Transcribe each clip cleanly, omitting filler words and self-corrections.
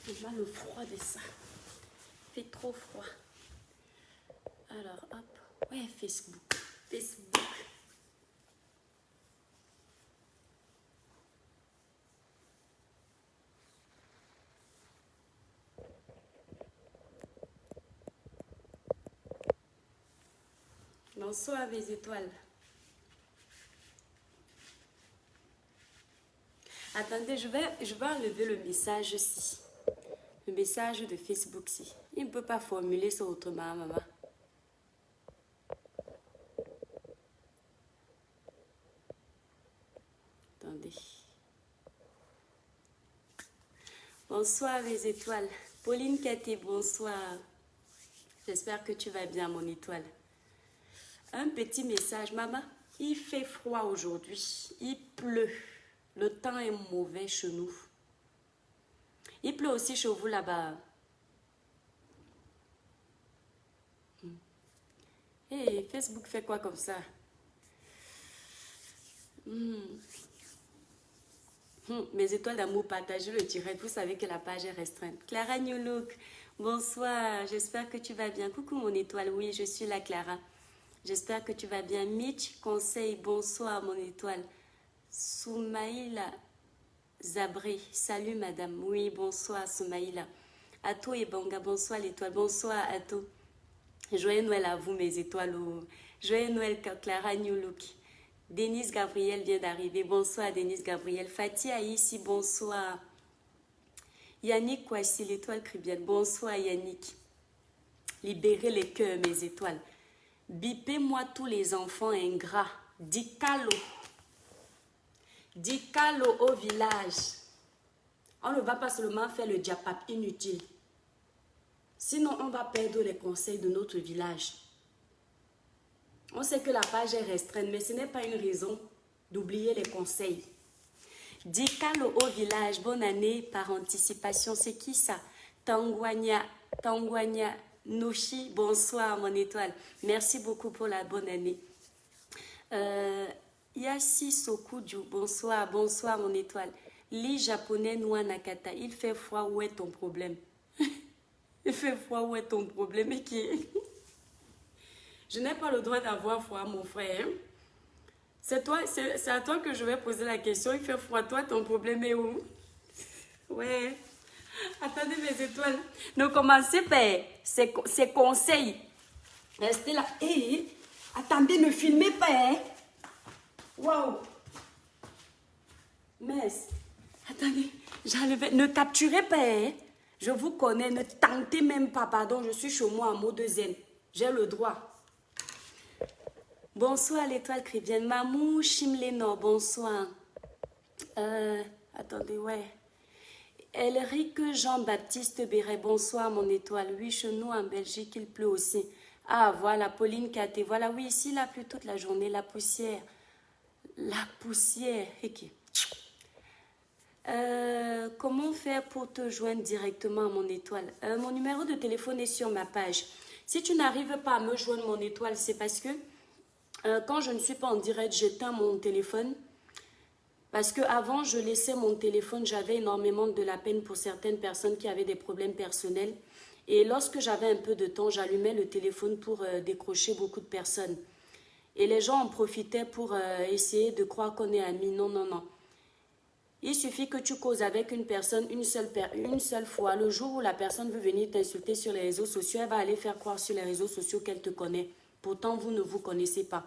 J'ai mal le froid de ça. Il fait trop froid. Alors, hop. Ouais, Facebook. Facebook. Bonsoir, mes étoiles. Attendez, je vais enlever le message ici. Le message de Facebook ici. Il ne peut pas formuler ça autrement, maman. Attendez. Bonsoir, mes étoiles. Pauline Katé, bonsoir. J'espère que tu vas bien, mon étoile. Un petit message, maman. Il fait froid aujourd'hui. Il pleut. Le temps est mauvais chez nous. Il pleut aussi chez vous là-bas. Hey, Facebook fait quoi comme ça? Mes étoiles d'amour, partagez le direct. Vous savez que la page est restreinte. Clara New Look, bonsoir. J'espère que tu vas bien. Coucou mon étoile. Oui, je suis la Clara. J'espère que tu vas bien. Mitch, conseil, bonsoir mon étoile. Soumaïla Zabré, salut madame. Oui, bonsoir Soumaïla. Ato et Banga, bonsoir l'étoile. Bonsoir Ato. Joyeux Noël à vous mes étoiles. Joyeux Noël Clara New Look. Denise Gabriel vient d'arriver. Bonsoir Denise Gabriel. Fatih ici, bonsoir. Yannick Kwasi, l'étoile cribienne. Bonsoir Yannick. Libérez les cœurs mes étoiles. Bipez-moi tous les enfants ingrats. Dicalo. Dicalo au village. On ne va pas seulement faire le diapap inutile. Sinon, on va perdre les conseils de notre village. On sait que la page est restreinte, mais ce n'est pas une raison d'oublier les conseils. Dicalo au village, bonne année par anticipation. C'est qui ça? Tangwanya Noshi, bonsoir mon étoile. Merci beaucoup pour la bonne année. Yassi Sokuju, bonsoir, bonsoir mon étoile. Li japonais Noa Nakata, il fait froid, où est ton problème? Il fait froid, où est ton problème? Et qui... Je n'ai pas le droit d'avoir froid, mon frère. C'est à toi que je vais poser la question. Il fait froid, toi, ton problème est où? Ouais. Attendez mes étoiles. Ne commencez pas ces conseils. Restez là. Hey, attendez, ne filmez pas. Hein? Waouh. Mais, attendez, j'enlève. Ne capturez pas. Hein? Je vous connais. Ne tentez même pas. Pardon, je suis chez moi en mode zen. J'ai le droit. Bonsoir l'étoile cribienne. Mamou Chimlénor, bonsoir. Attendez, ouais. Elric Jean-Baptiste Béret, bonsoir mon étoile. Oui, chez nous en Belgique, il pleut aussi. Ah, voilà, Pauline Katé. Voilà, oui, ici, il a plu toute la journée. La poussière. La poussière. Okay. Comment faire pour te joindre directement à mon étoile? Mon numéro de téléphone est sur ma page. Si tu n'arrives pas à me joindre mon étoile, c'est parce que quand je ne suis pas en direct, j'éteins mon téléphone. Parce qu'avant, je laissais mon téléphone, j'avais énormément de la peine pour certaines personnes qui avaient des problèmes personnels. Et lorsque j'avais un peu de temps, j'allumais le téléphone pour décrocher beaucoup de personnes. Et les gens en profitaient pour essayer de croire qu'on est amis. Non, non, non. Il suffit que tu causes avec une personne une seule fois. Le jour où la personne veut venir t'insulter sur les réseaux sociaux, elle va aller faire croire sur les réseaux sociaux qu'elle te connaît. Pourtant, vous ne vous connaissez pas.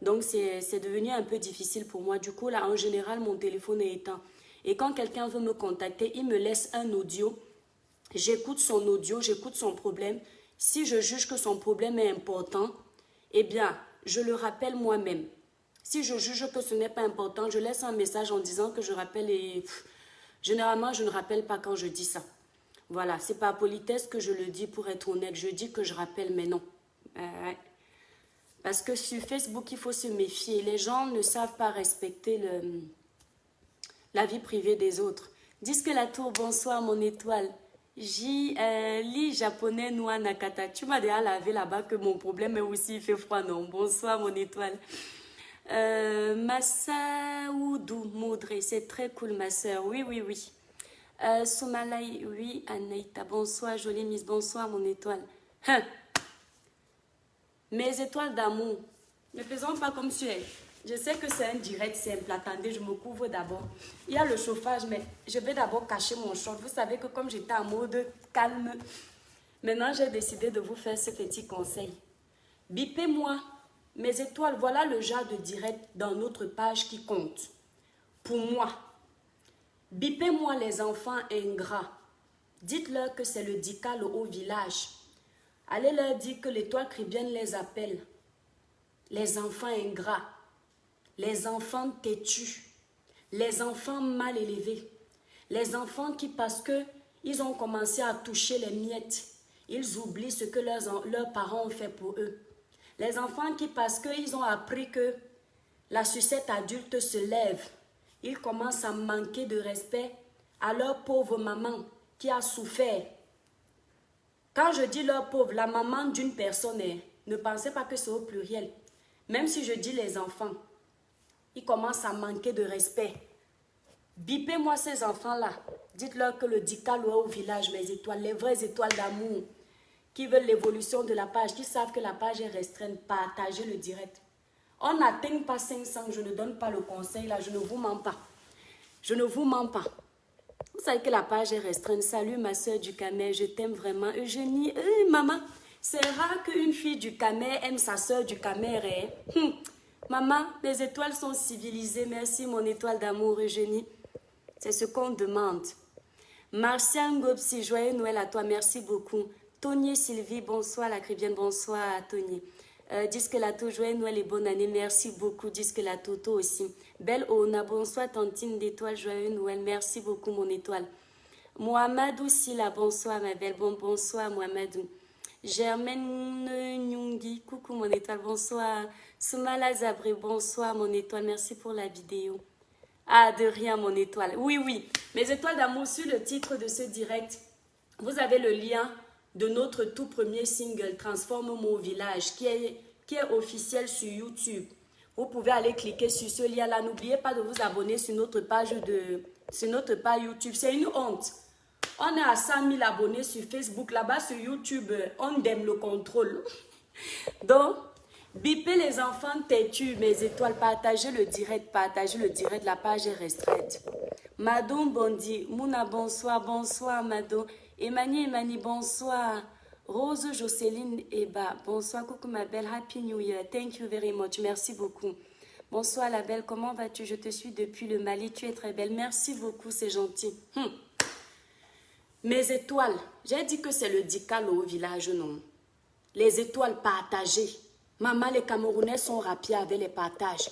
Donc, c'est devenu un peu difficile pour moi. Du coup, là, en général, mon téléphone est éteint. Et quand quelqu'un veut me contacter, il me laisse un audio. J'écoute son audio, j'écoute son problème. Si je juge que son problème est important, eh bien, je le rappelle moi-même. Si je juge que ce n'est pas important, je laisse un message en disant que je rappelle et... Généralement, je ne rappelle pas quand je dis ça. Voilà, c'est par politesse que je le dis pour être honnête. Je dis que je rappelle, mais non. Parce que sur Facebook, il faut se méfier. Les gens ne savent pas respecter la vie privée des autres. Disque la tour, bonsoir mon étoile. Li japonais Noa Nakata. Tu m'as déjà lavé là-bas que mon problème est aussi il fait froid, non? Bonsoir mon étoile. Massaoudou Moudré, c'est très cool ma soeur. Oui, oui, oui. Soumalaï, oui, Anaïta, bonsoir, jolie Miss, bonsoir, mon étoile. Hein. Mes étoiles d'amour, ne faisons pas comme tu es. Je sais que c'est un direct simple. Attendez, je me couvre d'abord. Il y a le chauffage, mais je vais d'abord cacher mon short. Vous savez que comme j'étais en mode calme, maintenant j'ai décidé de vous faire ce petit conseil. Bipez-moi. Mes étoiles, voilà le genre de direct dans notre page qui compte. Pour moi. Bipez-moi les enfants ingrats. Dites-leur que c'est le dical au village. Allez leur dire que l'étoile chrétienne les appelle. Les enfants ingrats. Les enfants têtus, les enfants mal élevés, les enfants qui, parce qu'ils ont commencé à toucher les miettes, ils oublient ce que leurs parents ont fait pour eux. Les enfants qui, parce qu'ils ont appris que la sucette adulte se lève, ils commencent à manquer de respect à leur pauvre maman qui a souffert. Quand je dis leur pauvre, la maman d'une personne, ne pensez pas que c'est au pluriel. Même si je dis les enfants, ils commencent à manquer de respect. Bipez-moi ces enfants-là. Dites-leur que le dical au village, mes étoiles, les vraies étoiles d'amour, qui veulent l'évolution de la page, qui savent que la page est restreinte, partagez le direct. On n'atteint pas 500, je ne donne pas le conseil, là, je ne vous mens pas. Je ne vous mens pas. Vous savez que la page est restreinte. Salut ma soeur du Camer, je t'aime vraiment. Eugénie, maman, c'est rare qu'une fille du Camer aime sa soeur du Camer. Maman, les étoiles sont civilisées. Merci mon étoile d'amour, Eugénie. C'est ce qu'on demande. Martial Gopsi, joyeux Noël à toi, merci beaucoup. Tony Sylvie, bonsoir la Chrétienne, bonsoir à Tony. Disque Lato, joyeux Noël et bonne année, merci beaucoup. Disque la Toto aussi. Belle Ona, bonsoir Tantine d'étoile, joyeux Noël, merci beaucoup mon étoile. Mohamedou Silla, bonsoir ma belle, bonsoir Mohamedou. Germaine Nyungi, coucou mon étoile, bonsoir. Soumala Zabré, bonsoir mon étoile, merci pour la vidéo. Ah, de rien mon étoile. Oui, oui, mes étoiles d'amour, sur le titre de ce direct, vous avez le lien de notre tout premier single, Transforme mon village, qui est officiel sur YouTube. Vous pouvez aller cliquer sur ce lien-là. N'oubliez pas de vous abonner sur notre page YouTube. C'est une honte. On est à 100 000 abonnés sur Facebook. Là-bas, sur YouTube, on aime le contrôle. Donc, bipez les enfants têtus, mes étoiles. Partagez le direct. La page est restreinte. Madon Bondi. Mouna, bonsoir. Bonsoir, Madon. Emani, bonsoir. Rose Jocelyne Eba. Bonsoir, coucou ma belle. Happy New Year. Thank you very much. Merci beaucoup. Bonsoir, la belle. Comment vas-tu? Je te suis depuis le Mali. Tu es très belle. Merci beaucoup, c'est gentil. Mes étoiles, j'ai dit que c'est le dical au village, non? Les étoiles partagées. Maman, les Camerounais sont rapides avec les partages.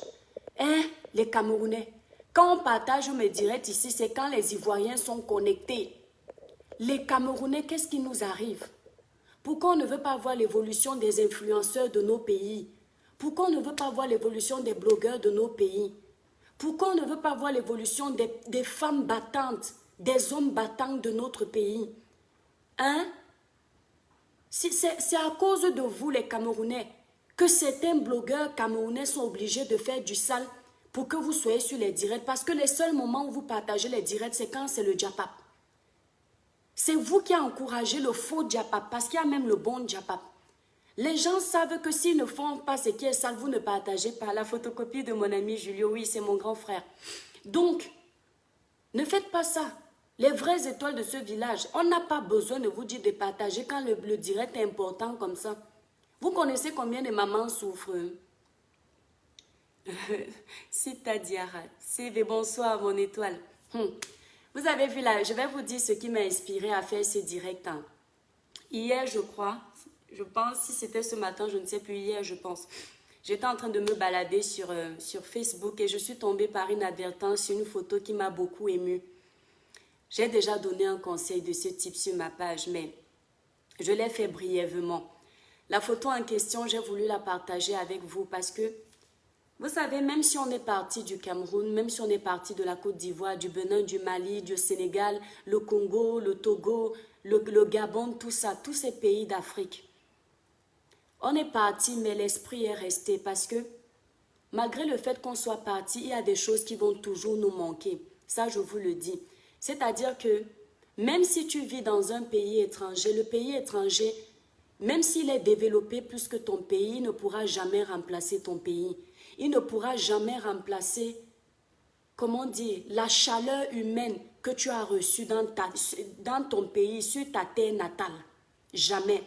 Hein, les Camerounais? Quand on partage mes directs ici, c'est quand les Ivoiriens sont connectés. Les Camerounais, qu'est-ce qui nous arrive? Pourquoi on ne veut pas voir l'évolution des influenceurs de nos pays? Pourquoi on ne veut pas voir l'évolution des blogueurs de nos pays? Pourquoi on ne veut pas voir l'évolution des femmes battantes, des hommes battants de notre pays? Hein? C'est à cause de vous, les Camerounais, que certains blogueurs camerounais sont obligés de faire du sale pour que vous soyez sur les directs. Parce que les seuls moments où vous partagez les directs, c'est quand c'est le Djapap. C'est vous qui avez encouragé le faux Djapap, parce qu'il y a même le bon Djapap. Les gens savent que s'ils ne font pas ce qui est sale, vous ne partagez pas. La photocopie de mon ami Julio, oui, c'est mon grand frère. Donc, ne faites pas ça. Les vraies étoiles de ce village, on n'a pas besoin de vous dire de partager quand le direct est important comme ça. Vous connaissez combien de mamans souffrent? C'est-à-dire, bonsoir mon étoile. Vous avez vu là, je vais vous dire ce qui m'a inspiré à faire ce direct. Hier, je crois, je pense, si c'était ce matin, je ne sais plus, hier, je pense. J'étais en train de me balader sur Facebook et je suis tombée par inadvertance sur une photo qui m'a beaucoup émue. J'ai déjà donné un conseil de ce type sur ma page, mais je l'ai fait brièvement. La photo en question, j'ai voulu la partager avec vous parce que, vous savez, même si on est parti du Cameroun, même si on est parti de la Côte d'Ivoire, du Bénin, du Mali, du Sénégal, le Congo, le Togo, le Gabon, tout ça, tous ces pays d'Afrique, on est parti, mais l'esprit est resté parce que, malgré le fait qu'on soit parti, il y a des choses qui vont toujours nous manquer. Ça, je vous le dis. C'est-à-dire que même si tu vis dans un pays étranger, le pays étranger, même s'il est développé plus que ton pays, il ne pourra jamais remplacer ton pays. Il ne pourra jamais remplacer, comment dire, la chaleur humaine que tu as reçue dans ton pays, sur ta terre natale. Jamais.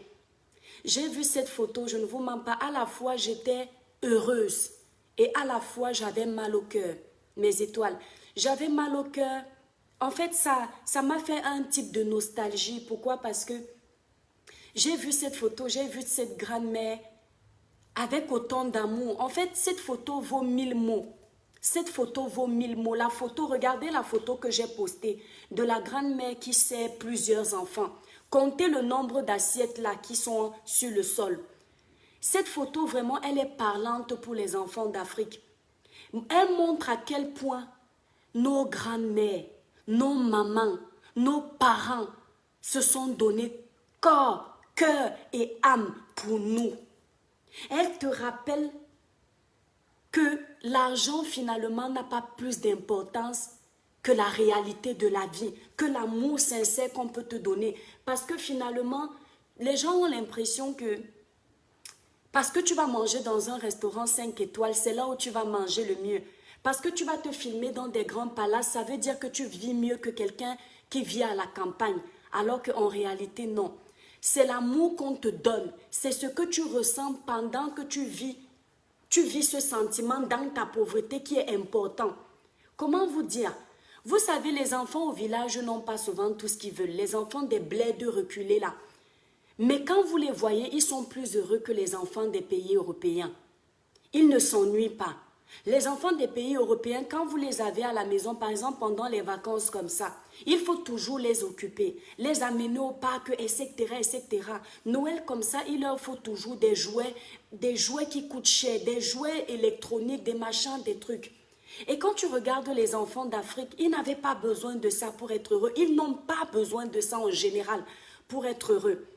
J'ai vu cette photo, je ne vous mens pas, à la fois j'étais heureuse et à la fois j'avais mal au cœur. Mes étoiles, j'avais mal au cœur. En fait, ça m'a fait un type de nostalgie. Pourquoi? Parce que j'ai vu cette photo, j'ai vu cette grand-mère avec autant d'amour. En fait, cette photo vaut 1000 mots. Cette photo vaut 1000 mots. La photo, regardez la photo que j'ai postée de la grand-mère qui sert plusieurs enfants. Comptez le nombre d'assiettes là qui sont sur le sol. Cette photo, vraiment, elle est parlante pour les enfants d'Afrique. Elle montre à quel point nos grandes-mères, nos mamans, nos parents se sont donnés corps, cœur et âme pour nous. Elle te rappelle que l'argent finalement n'a pas plus d'importance que la réalité de la vie, que l'amour sincère qu'on peut te donner. Parce que finalement, les gens ont l'impression que parce que tu vas manger dans un restaurant 5 étoiles, c'est là où tu vas manger le mieux. Parce que tu vas te filmer dans des grands palaces, ça veut dire que tu vis mieux que quelqu'un qui vit à la campagne. Alors qu'en réalité, non. C'est l'amour qu'on te donne. C'est ce que tu ressens pendant que tu vis. Tu vis ce sentiment dans ta pauvreté qui est important. Comment vous dire? Vous savez, les enfants au village n'ont pas souvent tout ce qu'ils veulent. Les enfants des bleds reculés là. Mais quand vous les voyez, ils sont plus heureux que les enfants des pays européens. Ils ne s'ennuient pas. Les enfants des pays européens, quand vous les avez à la maison, par exemple pendant les vacances comme ça, il faut toujours les occuper, les amener au parc, etc., etc. Noël comme ça, il leur faut toujours des jouets qui coûtent cher, des jouets électroniques, des machins, des trucs. Et quand tu regardes les enfants d'Afrique, ils n'avaient pas besoin de ça pour être heureux. Ils n'ont pas besoin de ça en général pour être heureux.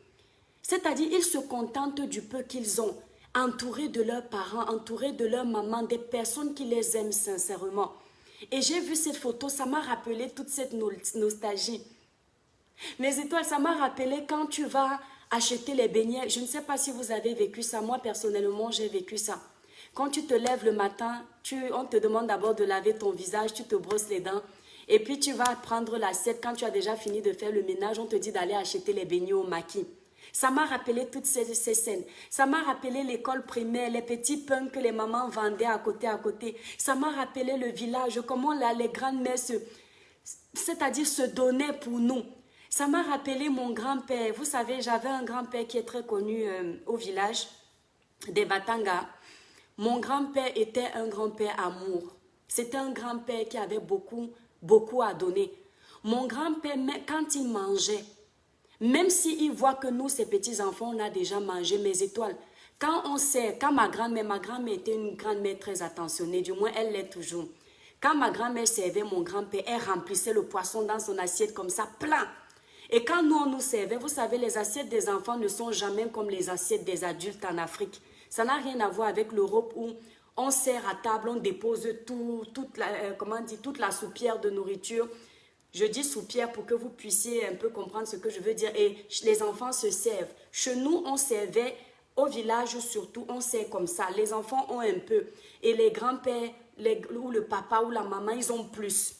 C'est-à-dire, ils se contentent du peu qu'ils ont, entourés de leurs parents, entourés de leur maman, des personnes qui les aiment sincèrement. Et j'ai vu cette photo, ça m'a rappelé toute cette nostalgie. Mes étoiles, ça m'a rappelé quand tu vas acheter les beignets. Je ne sais pas si vous avez vécu ça. Moi, personnellement, j'ai vécu ça. Quand tu te lèves le matin, on te demande d'abord de laver ton visage, tu te brosses les dents. Et puis, tu vas prendre l'assiette. Quand tu as déjà fini de faire le ménage, on te dit d'aller acheter les beignets au maquis. Ça m'a rappelé toutes ces scènes. Ça m'a rappelé l'école primaire, les petits pains que les mamans vendaient à côté. Ça m'a rappelé le village, comment là, les grandes-mères se donnaient pour nous. Ça m'a rappelé mon grand-père. Vous savez, j'avais un grand-père qui est très connu au village des Batanga. Mon grand-père était un grand-père amour. C'était un grand-père qui avait beaucoup à donner. Mon grand-père, quand il mangeait, même s'il voit que nous, ces petits-enfants, on a déjà mangé mes étoiles. Quand ma grand-mère était une grand-mère très attentionnée, du moins elle l'est toujours. Quand ma grand-mère servait mon grand-père, elle remplissait le poisson dans son assiette comme ça, plein. Et quand nous, on nous servait, vous savez, les assiettes des enfants ne sont jamais comme les assiettes des adultes en Afrique. Ça n'a rien à voir avec l'Europe où on sert à table, on dépose toute la soupière de nourriture. Je dis soupière pour que vous puissiez un peu comprendre ce que je veux dire. Et les enfants se servent. Chez nous, on servait, au village surtout, on sert comme ça. Les enfants ont un peu. Et les grands-pères, ou le papa ou la maman, ils ont plus.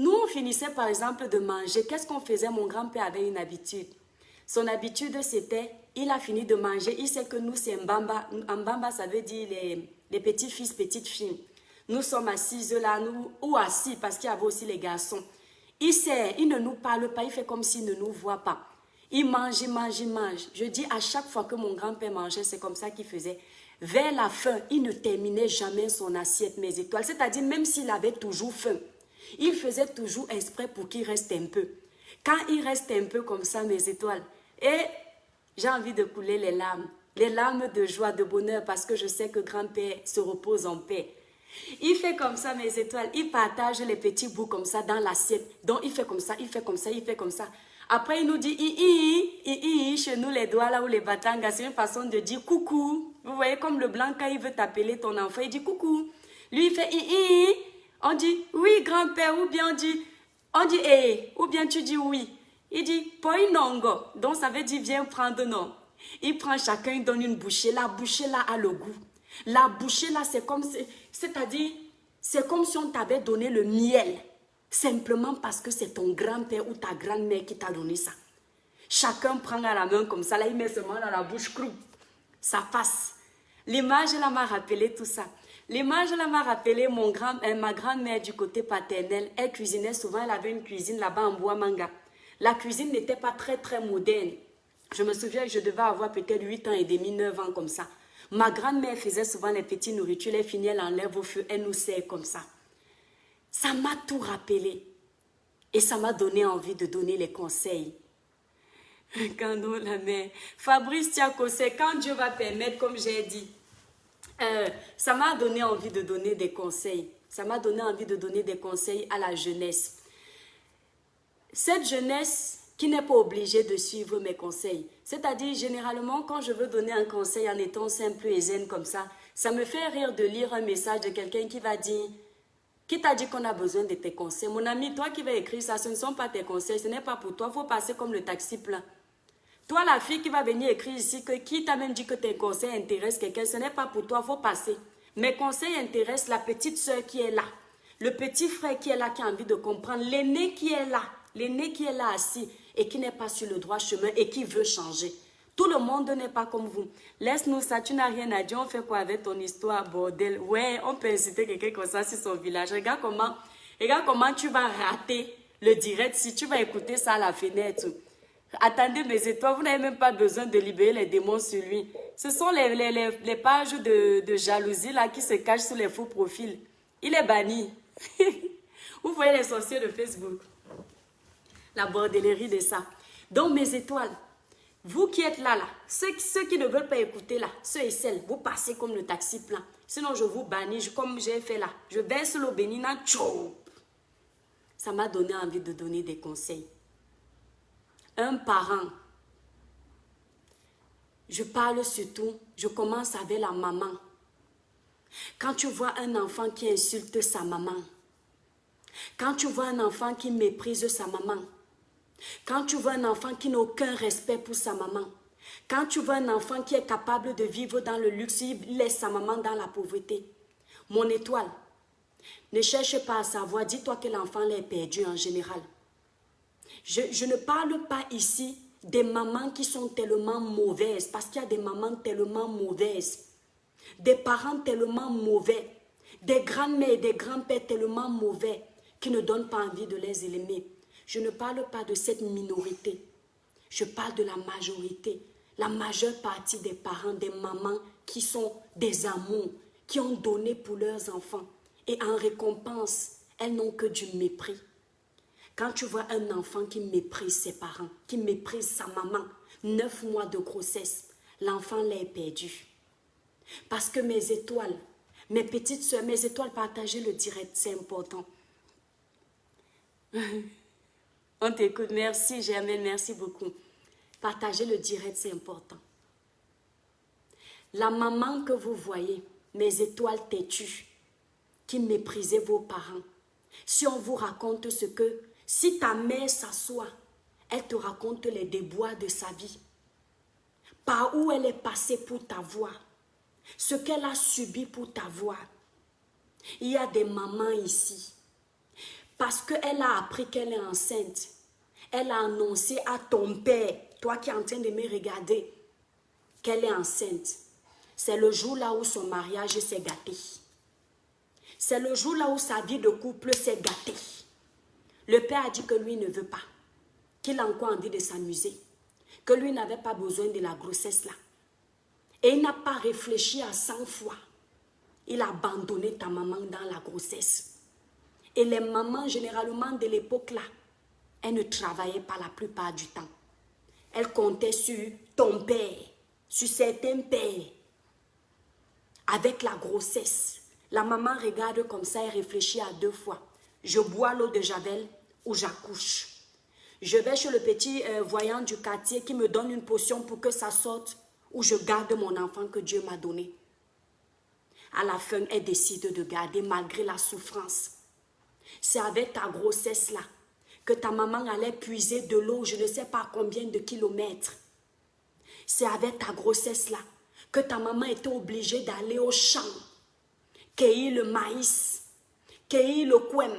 Nous, on finissait par exemple de manger. Qu'est-ce qu'on faisait? Mon grand-père avait une habitude. Son habitude, c'était, il a fini de manger. Il sait que nous, c'est Mbamba. Mbamba, ça veut dire les petits-fils, petites-filles. Nous sommes assises là, ou assis, parce qu'il y avait aussi les garçons. Il sert, il ne nous parle pas, il fait comme s'il ne nous voit pas. Il mange, il mange, il mange. Je dis à chaque fois que mon grand-père mangeait, c'est comme ça qu'il faisait. Vers la fin, il ne terminait jamais son assiette, mes étoiles. C'est-à-dire, même s'il avait toujours faim, il faisait toujours exprès pour qu'il reste un peu. Quand il reste un peu comme ça, mes étoiles, et j'ai envie de couler les larmes de joie, de bonheur, parce que je sais que grand-père se repose en paix. Il fait comme ça, mes étoiles. Il partage les petits bouts comme ça dans l'assiette. Donc, il fait comme ça, il fait comme ça, il fait comme ça. Après, il nous dit chez nous, les doigts là ou les batangas, c'est une façon de dire coucou. Vous voyez, comme le blanc, quand il veut t'appeler ton enfant, il dit coucou. Lui, il fait on dit oui, grand-père, ou bien on dit On dit eh, ou bien tu dis oui. Il dit poi nongo, donc ça veut dire viens prendre non. Il prend chacun, il donne une bouchée. La bouchée là a le goût. La bouchée là, c'est comme, c'est-à-dire, c'est comme si on t'avait donné le miel. Simplement parce que c'est ton grand-père ou ta grand-mère qui t'a donné ça. Chacun prend à la main comme ça, là il met seulement dans la bouche crue. Ça passe. L'image là m'a rappelé tout ça. L'image là m'a rappelé ma grand-mère du côté paternel. Elle cuisinait souvent, elle avait une cuisine là-bas en bois manga. La cuisine n'était pas très moderne. Je me souviens que je devais avoir peut-être 8 ans et demi, 9 ans comme ça. Ma grand-mère faisait souvent les petites nourritures, les finies, elle enlève au feu, elle nous sert comme ça. Ça m'a tout rappelé. Et ça m'a donné envie de donner les conseils. Quand nous, la mère, Fabrice Tiakosé, quand Dieu va permettre, comme j'ai dit, ça m'a donné envie de donner des conseils. Ça m'a donné envie de donner des conseils à la jeunesse. Cette jeunesse qui n'est pas obligée de suivre mes conseils. C'est-à-dire, généralement, quand je veux donner un conseil en étant simple et zen comme ça me fait rire de lire un message de quelqu'un qui va dire, qui t'a dit qu'on a besoin de tes conseils. Mon ami, toi qui vas écrire ça, ce ne sont pas tes conseils, ce n'est pas pour toi, il faut passer comme le taxi plein. Toi, la fille qui va venir écrire ici, qui t'a même dit que tes conseils intéressent quelqu'un, ce n'est pas pour toi, il faut passer. Mes conseils intéressent la petite soeur qui est là, le petit frère qui est là, qui a envie de comprendre, l'aîné qui est là assis et qui n'est pas sur le droit chemin et qui veut changer. Tout le monde n'est pas comme vous. Laisse-nous ça, tu n'as rien à dire, on fait quoi avec ton histoire, bordel? Ouais, on peut inciter quelqu'un comme ça sur son village. Regarde comment tu vas rater le direct si tu vas écouter ça à la fenêtre. Attendez mes étoiles, vous n'avez même pas besoin de libérer les démons sur lui. Ce sont les pages de jalousie là qui se cachent sous les faux profils. Il est banni. Vous voyez les sorciers de Facebook. La bordellerie de ça. Donc mes étoiles, vous qui êtes là, ceux qui ne veulent pas écouter là, ceux et celles, vous passez comme le taxi plein. Sinon je vous bannis, comme j'ai fait là. Je baisse l'eau bénine, tchou. Ça m'a donné envie de donner des conseils. Un parent, je parle surtout, je commence avec la maman. Quand tu vois un enfant qui insulte sa maman, quand tu vois un enfant qui méprise sa maman, quand tu vois un enfant qui n'a aucun respect pour sa maman, quand tu vois un enfant qui est capable de vivre dans le luxe, il laisse sa maman dans la pauvreté. Mon étoile, ne cherche pas à savoir, dis-toi que l'enfant l'est perdu en général. Je ne parle pas ici des mamans qui sont tellement mauvaises, parce qu'il y a des mamans tellement mauvaises, des parents tellement mauvais, des grands-mères et des grands-pères tellement mauvais qui ne donnent pas envie de les aimer. Je ne parle pas de cette minorité, je parle de la majorité, la majeure partie des parents, des mamans qui sont des amours, qui ont donné pour leurs enfants et en récompense, elles n'ont que du mépris. Quand tu vois un enfant qui méprise ses parents, qui méprise sa maman, 9 mois de grossesse, l'enfant l'est perdu. Parce que mes étoiles, mes petites soeurs, mes étoiles, partagez le direct, c'est important. On t'écoute, merci Germaine, merci beaucoup. Partagez le direct, c'est important. La maman que vous voyez, mes étoiles têtues, qui méprisez vos parents, si on vous raconte ce que, si ta mère s'assoit, elle te raconte les déboires de sa vie, par où elle est passée pour t'avoir, ce qu'elle a subi pour t'avoir. Il y a des mamans ici, parce qu'elle a appris qu'elle est enceinte, elle a annoncé à ton père, toi qui es en train de me regarder, qu'elle est enceinte. C'est le jour là où son mariage s'est gâté. C'est le jour là où sa vie de couple s'est gâtée. Le père a dit que lui ne veut pas, qu'il a encore envie de s'amuser, que lui n'avait pas besoin de la grossesse là. Et il n'a pas réfléchi à 100 fois. Il a abandonné ta maman dans la grossesse. Et les mamans, généralement de l'époque là, elles ne travaillaient pas la plupart du temps. Elles comptaient sur ton père, sur certains pères. Avec la grossesse, la maman regarde comme ça et réfléchit à 2 fois. Je bois l'eau de Javel ou j'accouche. Je vais chez le petit voyant du quartier qui me donne une potion pour que ça sorte ou je garde mon enfant que Dieu m'a donné. À la fin, elle décide de garder malgré la souffrance. C'est avec ta grossesse là. que ta maman allait puiser de l'eau, je ne sais pas combien de kilomètres. C'est avec ta grossesse-là que ta maman était obligée d'aller au champ, cueillir le maïs, cueillir le couem,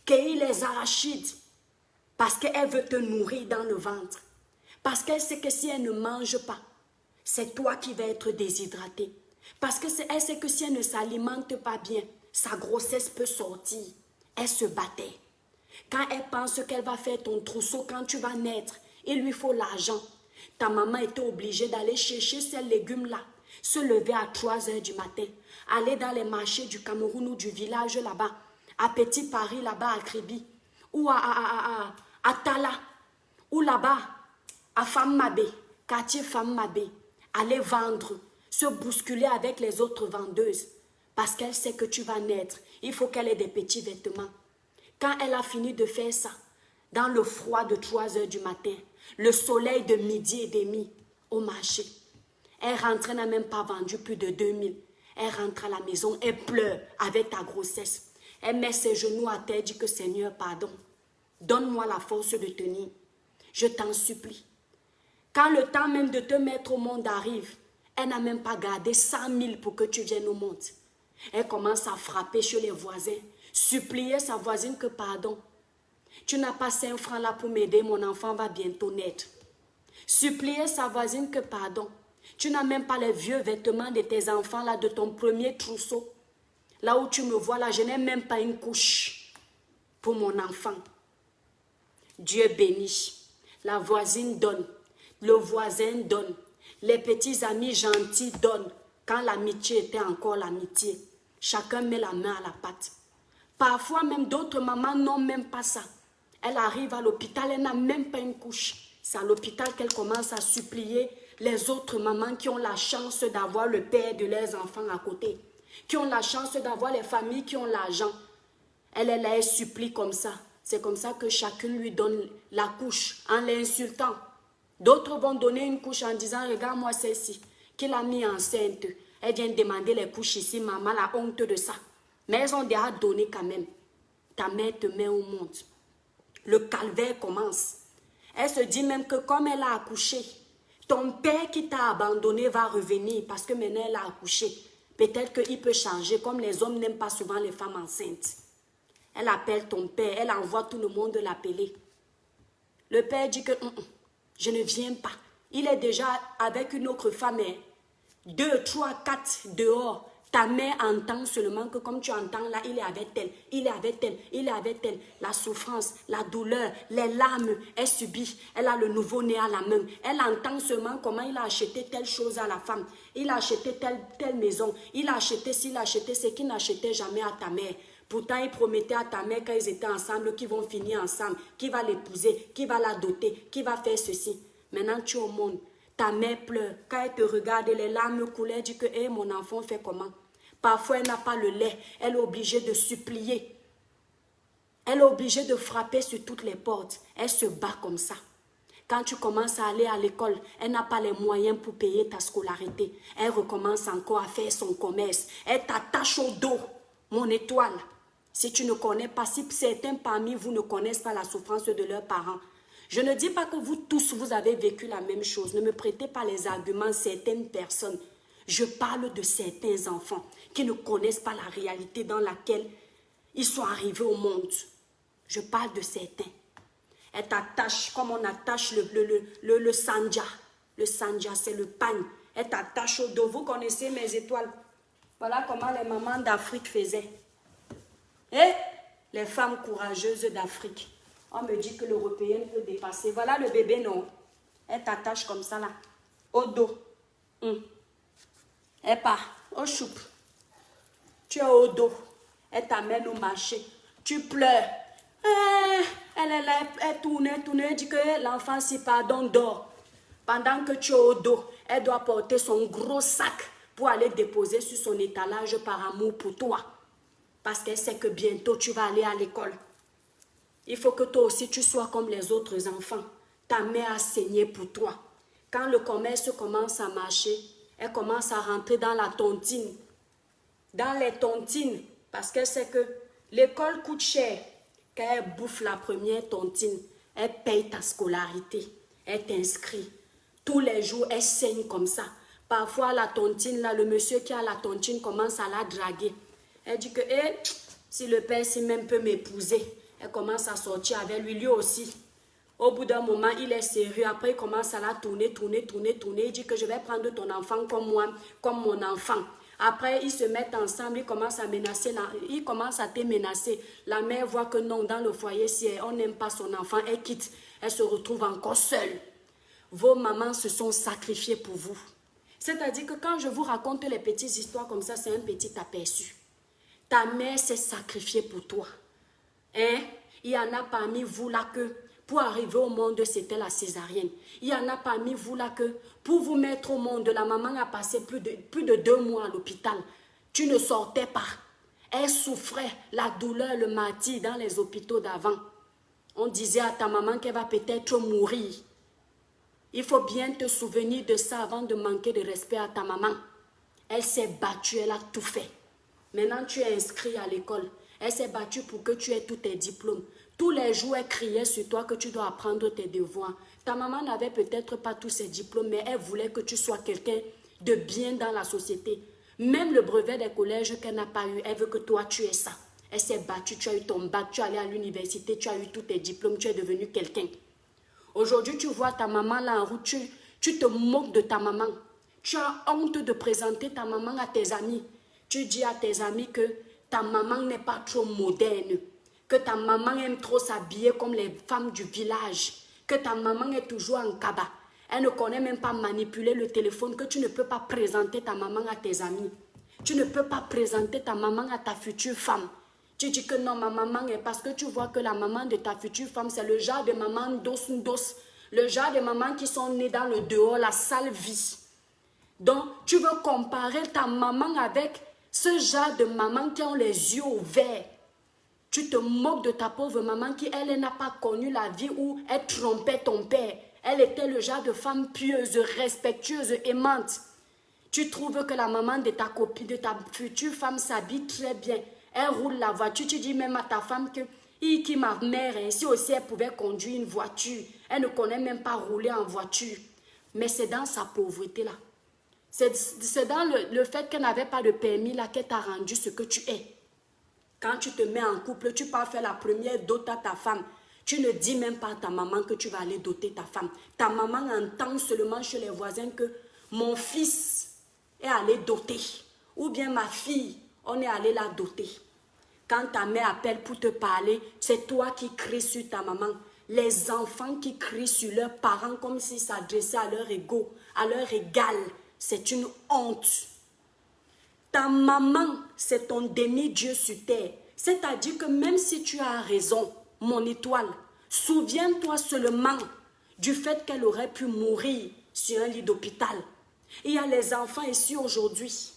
cueillir les arachides, parce qu'elle veut te nourrir dans le ventre. Parce qu'elle sait que si elle ne mange pas, c'est toi qui vas être déshydraté. Parce qu'elle sait que si elle ne s'alimente pas bien, sa grossesse peut sortir. Elle se battait. Quand elle pense qu'elle va faire ton trousseau quand tu vas naître, il lui faut l'argent. Ta maman était obligée d'aller chercher ces légumes-là, se lever à 3 heures du matin, aller dans les marchés du Cameroun ou du village là-bas, à Petit Paris là-bas à Kribi, ou à Tala, ou là-bas à Femme-Mabé, quartier Femme-Mabé, aller vendre, se bousculer avec les autres vendeuses, parce qu'elle sait que tu vas naître, il faut qu'elle ait des petits vêtements. Quand elle a fini de faire ça, dans le froid de 3 heures du matin, le soleil de midi et demi au marché, elle rentre, n'a même pas vendu plus de 2000. Elle rentre à la maison, elle pleure avec ta grossesse. Elle met ses genoux à terre, dit que Seigneur, pardon, donne-moi la force de tenir. Je t'en supplie. Quand le temps même de te mettre au monde arrive, elle n'a même pas gardé 100 000 pour que tu viennes au monde. Elle commence à frapper chez les voisins, supplier sa voisine que pardon. Tu n'as pas 5 francs là pour m'aider, mon enfant va bientôt naître. Supplier sa voisine que pardon. Tu n'as même pas les vieux vêtements de tes enfants là, de ton premier trousseau. Là où tu me vois là, je n'ai même pas une couche pour mon enfant. Dieu bénit. La voisine donne. Le voisin donne. Les petits amis gentils donnent. Quand l'amitié était encore l'amitié. Chacun met la main à la pâte. Parfois même d'autres mamans n'ont même pas ça. Elle arrive à l'hôpital, elle n'a même pas une couche. C'est à l'hôpital qu'elle commence à supplier les autres mamans qui ont la chance d'avoir le père de leurs enfants à côté. Qui ont la chance d'avoir les familles qui ont l'argent. Elle est là, elle supplie comme ça. C'est comme ça que chacun lui donne la couche en l'insultant. D'autres vont donner une couche en disant, regarde-moi celle-ci, qui l'a mis enceinte. Elle vient demander les couches ici, maman, la honte de ça. Mais elles ont déjà donné quand même. Ta mère te met au monde. Le calvaire commence. Elle se dit même que comme elle a accouché, ton père qui t'a abandonné va revenir parce que maintenant elle a accouché. Peut-être qu'il peut changer, comme les hommes n'aiment pas souvent les femmes enceintes. Elle appelle ton père, elle envoie tout le monde l'appeler. Le père dit que je ne viens pas. Il est déjà avec une autre femme. 2, 3, 4 dehors. Ta mère entend seulement que comme tu entends là, il est avec elle, il est avec elle, il est avec elle. La souffrance, la douleur, les larmes, elle subit. Elle a le nouveau-né à la main. Elle entend seulement comment il a acheté telle chose à la femme. Il a acheté telle maison. Il a acheté ci, il a acheté ce qu'il n'achetait jamais à ta mère. Pourtant, il promettait à ta mère quand ils étaient ensemble qu'ils vont finir ensemble, qu'il va l'épouser, qu'il va la doter, qu'il va faire ceci. Maintenant, tu es au monde. Ta mère pleure. Quand elle te regarde, les larmes coulent, elle dit que hey, mon enfant fait comment? Parfois, elle n'a pas le lait. Elle est obligée de supplier. Elle est obligée de frapper sur toutes les portes. Elle se bat comme ça. Quand tu commences à aller à l'école, elle n'a pas les moyens pour payer ta scolarité. Elle recommence encore à faire son commerce. Elle t'attache au dos, mon étoile. Si tu ne connais pas, si certains parmi vous ne connaissent pas la souffrance de leurs parents, je ne dis pas que vous tous, vous avez vécu la même chose. Ne me prêtez pas les arguments certaines personnes. Je parle de certains enfants qui ne connaissent pas la réalité dans laquelle ils sont arrivés au monde. Je parle de certains. Elle t'attache comme on attache le sanja. Le sanja, c'est le pagne. Elle t'attache au dos. Vous connaissez mes étoiles. Voilà comment les mamans d'Afrique faisaient. Et les femmes courageuses d'Afrique. On me dit que l'Européenne peut dépasser. Voilà le bébé, non. Elle t'attache comme ça, là. Au dos. Elle part. Au choup. Tu es au dos. Elle t'amène au marché. Tu pleures. Elle est là, elle tourne, elle dit que l'enfant, si pardon, dort. Pendant que tu es au dos, elle doit porter son gros sac pour aller déposer sur son étalage par amour pour toi. Parce qu'elle sait que bientôt tu vas aller à l'école. Il faut que toi aussi tu sois comme les autres enfants. Ta mère a saigné pour toi. Quand le commerce commence à marcher, elle commence à rentrer dans la tontine. Dans les tontines, parce qu'elle sait que l'école coûte cher. Quand elle bouffe la première tontine, elle paye ta scolarité. Elle t'inscrit. Tous les jours, elle saigne comme ça. Parfois, la tontine, là, le monsieur qui a la tontine commence à la draguer. Elle dit que, si le père, si même peut m'épouser, elle commence à sortir avec lui, lui aussi. Au bout d'un moment, il est sérieux. Après, il commence à la tourner. Il dit que je vais prendre ton enfant comme moi, comme mon enfant. Après, ils se mettent ensemble, ils commencent à menacer, ils commencent à te menacer. La mère voit que non, dans le foyer, si on n'aime pas son enfant, elle quitte. Elle se retrouve encore seule. Vos mamans se sont sacrifiées pour vous. C'est-à-dire que quand je vous raconte les petites histoires comme ça, c'est un petit aperçu. Ta mère s'est sacrifiée pour toi. Hein? Il y en a parmi vous là que pour arriver au monde, c'était la césarienne. Il y en a parmi vous là que pour vous mettre au monde, la maman a passé plus de 2 mois à l'hôpital. Tu ne sortais pas. Elle souffrait la douleur, le martyre dans les hôpitaux d'avant. On disait à ta maman qu'elle va peut-être mourir. Il faut bien te souvenir de ça avant de manquer de respect à ta maman. Elle s'est battue, elle a tout fait. Maintenant, tu es inscrit à l'école. Elle s'est battue pour que tu aies tous tes diplômes. Tous les jours, elle criait sur toi que tu dois apprendre tes devoirs. Ta maman n'avait peut-être pas tous ses diplômes, mais elle voulait que tu sois quelqu'un de bien dans la société. Même le brevet des collèges qu'elle n'a pas eu, elle veut que toi, tu aies ça. Elle s'est battue, tu as eu ton bac, tu es allé à l'université, tu as eu tous tes diplômes, tu es devenu quelqu'un. Aujourd'hui, tu vois ta maman là en route, tu te moques de ta maman. Tu as honte de présenter ta maman à tes amis. Tu dis à tes amis que ta maman n'est pas trop moderne, que ta maman aime trop s'habiller comme les femmes du village, que ta maman est toujours en cabas. Elle ne connaît même pas manipuler le téléphone, que tu ne peux pas présenter ta maman à tes amis. Tu ne peux pas présenter ta maman à ta future femme. Tu dis que non, ma maman est parce que tu vois que la maman de ta future femme, c'est le genre de maman dos, le genre de maman qui sont nées dans le dehors, la sale vie. Donc, tu veux comparer ta maman avec ce genre de maman qui ont les yeux ouverts. Tu te moques de ta pauvre maman qui, elle n'a pas connu la vie où elle trompait ton père. Elle était le genre de femme pieuse, respectueuse, aimante. Tu trouves que la maman de ta copine, de ta future femme s'habille très bien. Elle roule la voiture. Tu dis même à ta femme que qui ma mère, si aussi elle pouvait conduire une voiture. Elle ne connaît même pas rouler en voiture. Mais c'est dans sa pauvreté là. C'est dans le fait qu'elle n'avait pas de permis là qu'elle t'a rendu ce que tu es. Quand tu te mets en couple, tu pars faire la première dot à ta femme. Tu ne dis même pas à ta maman que tu vas aller doter ta femme. Ta maman entend seulement chez les voisins que mon fils est allé doter. Ou bien ma fille, on est allé la doter. Quand ta mère appelle pour te parler, c'est toi qui cries sur ta maman. Les enfants qui crient sur leurs parents comme s'ils s'adressaient à leur ego, à leur égal. C'est une honte. Ta maman, c'est ton demi-dieu sur terre. C'est-à-dire que même si tu as raison, mon étoile, souviens-toi seulement du fait qu'elle aurait pu mourir sur un lit d'hôpital. Il y a les enfants ici aujourd'hui.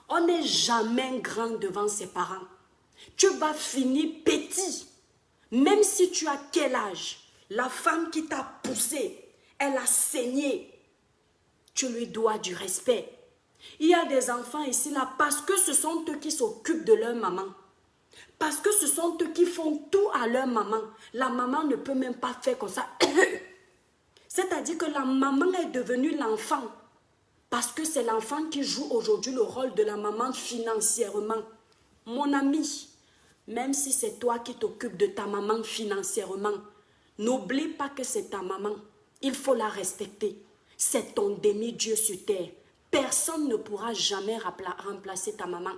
On n'est jamais grand devant ses parents. Tu vas finir petit. Même si tu as quel âge, la femme qui t'a poussé, elle a saigné. Tu lui dois du respect. Il y a des enfants ici là parce que ce sont eux qui s'occupent de leur maman. Parce que ce sont eux qui font tout à leur maman. La maman ne peut même pas faire comme ça. C'est-à-dire que la maman est devenue l'enfant. Parce que c'est l'enfant qui joue aujourd'hui le rôle de la maman financièrement. Mon ami, même si c'est toi qui t'occupes de ta maman financièrement, n'oublie pas que c'est ta maman. Il faut la respecter. C'est ton demi-dieu sur terre. Personne ne pourra jamais remplacer ta maman.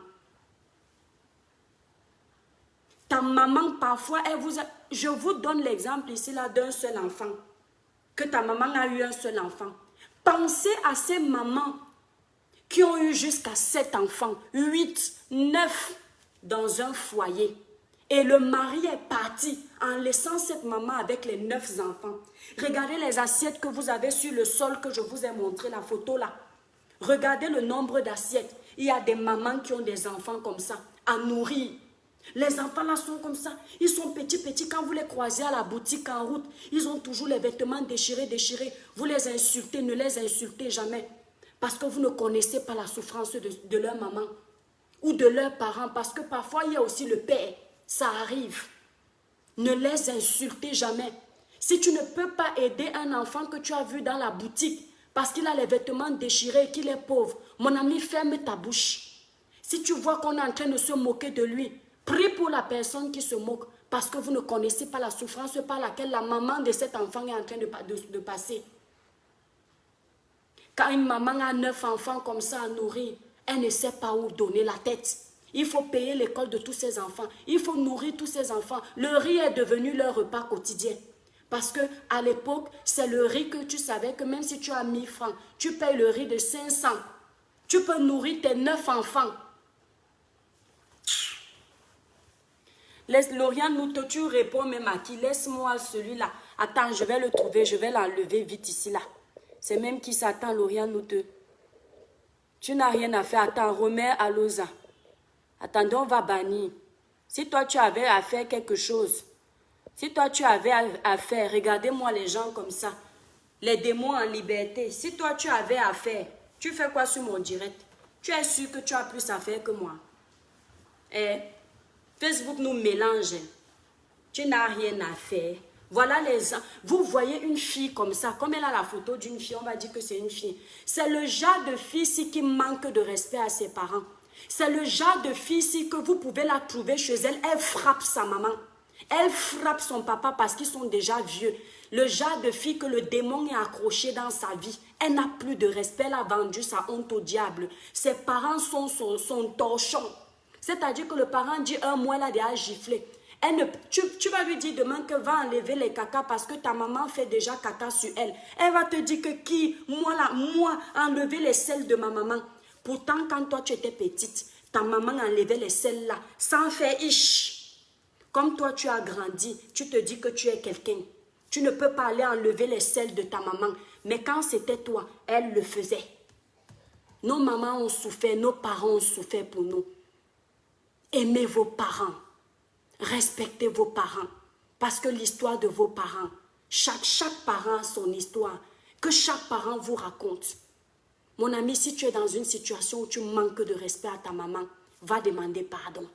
Ta maman, parfois, je vous donne l'exemple ici là d'un seul enfant. Que ta maman a eu un seul enfant. Pensez à ces mamans qui ont eu jusqu'à 7 enfants, 8, 9 dans un foyer. Et le mari est parti en laissant cette maman avec les 9 enfants. Regardez les assiettes que vous avez sur le sol que je vous ai montré, la photo là. Regardez le nombre d'assiettes. Il y a des mamans qui ont des enfants comme ça, à nourrir. Les enfants là sont comme ça. Ils sont petits. Quand vous les croisez à la boutique en route, ils ont toujours les vêtements déchirés. Vous les insultez, ne les insultez jamais. Parce que vous ne connaissez pas la souffrance de leur maman ou de leurs parents. Parce que parfois, il y a aussi le père. Ça arrive. Ne les insultez jamais. Si tu ne peux pas aider un enfant que tu as vu dans la boutique parce qu'il a les vêtements déchirés et qu'il est pauvre, mon ami, ferme ta bouche. Si tu vois qu'on est en train de se moquer de lui, prie pour la personne qui se moque parce que vous ne connaissez pas la souffrance par laquelle la maman de cet enfant est en train de passer. Quand une maman a 9 enfants comme ça à nourrir, elle ne sait pas où donner la tête. Il faut payer l'école de tous ces enfants. Il faut nourrir tous ces enfants. Le riz est devenu leur repas quotidien. Parce qu'à l'époque, c'est le riz que tu savais que même si tu as 1000 francs, tu payes le riz de 500. Tu peux nourrir tes 9 enfants. Laisse Lauriane, tu réponds même à qui? Laisse-moi celui-là. Attends, je vais le trouver, je vais l'enlever vite ici, là. C'est même qui s'attend, Lauriane. Tu n'as rien à faire. Attends, remets à Loza. Attendez, on va bannir. Si toi, tu avais à faire quelque chose, si toi, tu avais à faire, regardez-moi les gens comme ça, les démons en liberté. Si toi, tu avais à faire, tu fais quoi sur mon direct? Tu es sûr que tu as plus à faire que moi? Facebook nous mélange. Tu n'as rien à faire. Voilà les gens. Vous voyez une fille comme ça, comme elle a la photo d'une fille, on va dire que c'est une fille. C'est le genre de fille-ci qui manque de respect à ses parents. C'est le genre de fille-ci que vous pouvez la trouver chez elle. Elle frappe sa maman. Elle frappe son papa parce qu'ils sont déjà vieux. Le genre de fille que le démon est accroché dans sa vie. Elle n'a plus de respect. Elle a vendu sa honte au diable. Ses parents sont son torchon. C'est-à-dire que le parent dit un mois, elle a déjà giflé. Tu vas lui dire demain que va enlever les caca parce que ta maman fait déjà caca sur elle. Elle va te dire que qui? Moi, enlever les selles de ma maman. Pourtant, quand toi, tu étais petite, ta maman enlevait les selles là, sans faire ish. Comme toi, tu as grandi, tu te dis que tu es quelqu'un. Tu ne peux pas aller enlever les selles de ta maman. Mais quand c'était toi, elle le faisait. Nos mamans ont souffert, nos parents ont souffert pour nous. Aimez vos parents. Respectez vos parents. Parce que l'histoire de vos parents, chaque parent a son histoire. Que chaque parent vous raconte. Mon ami, si tu es dans une situation où tu manques de respect à ta maman, va demander pardon.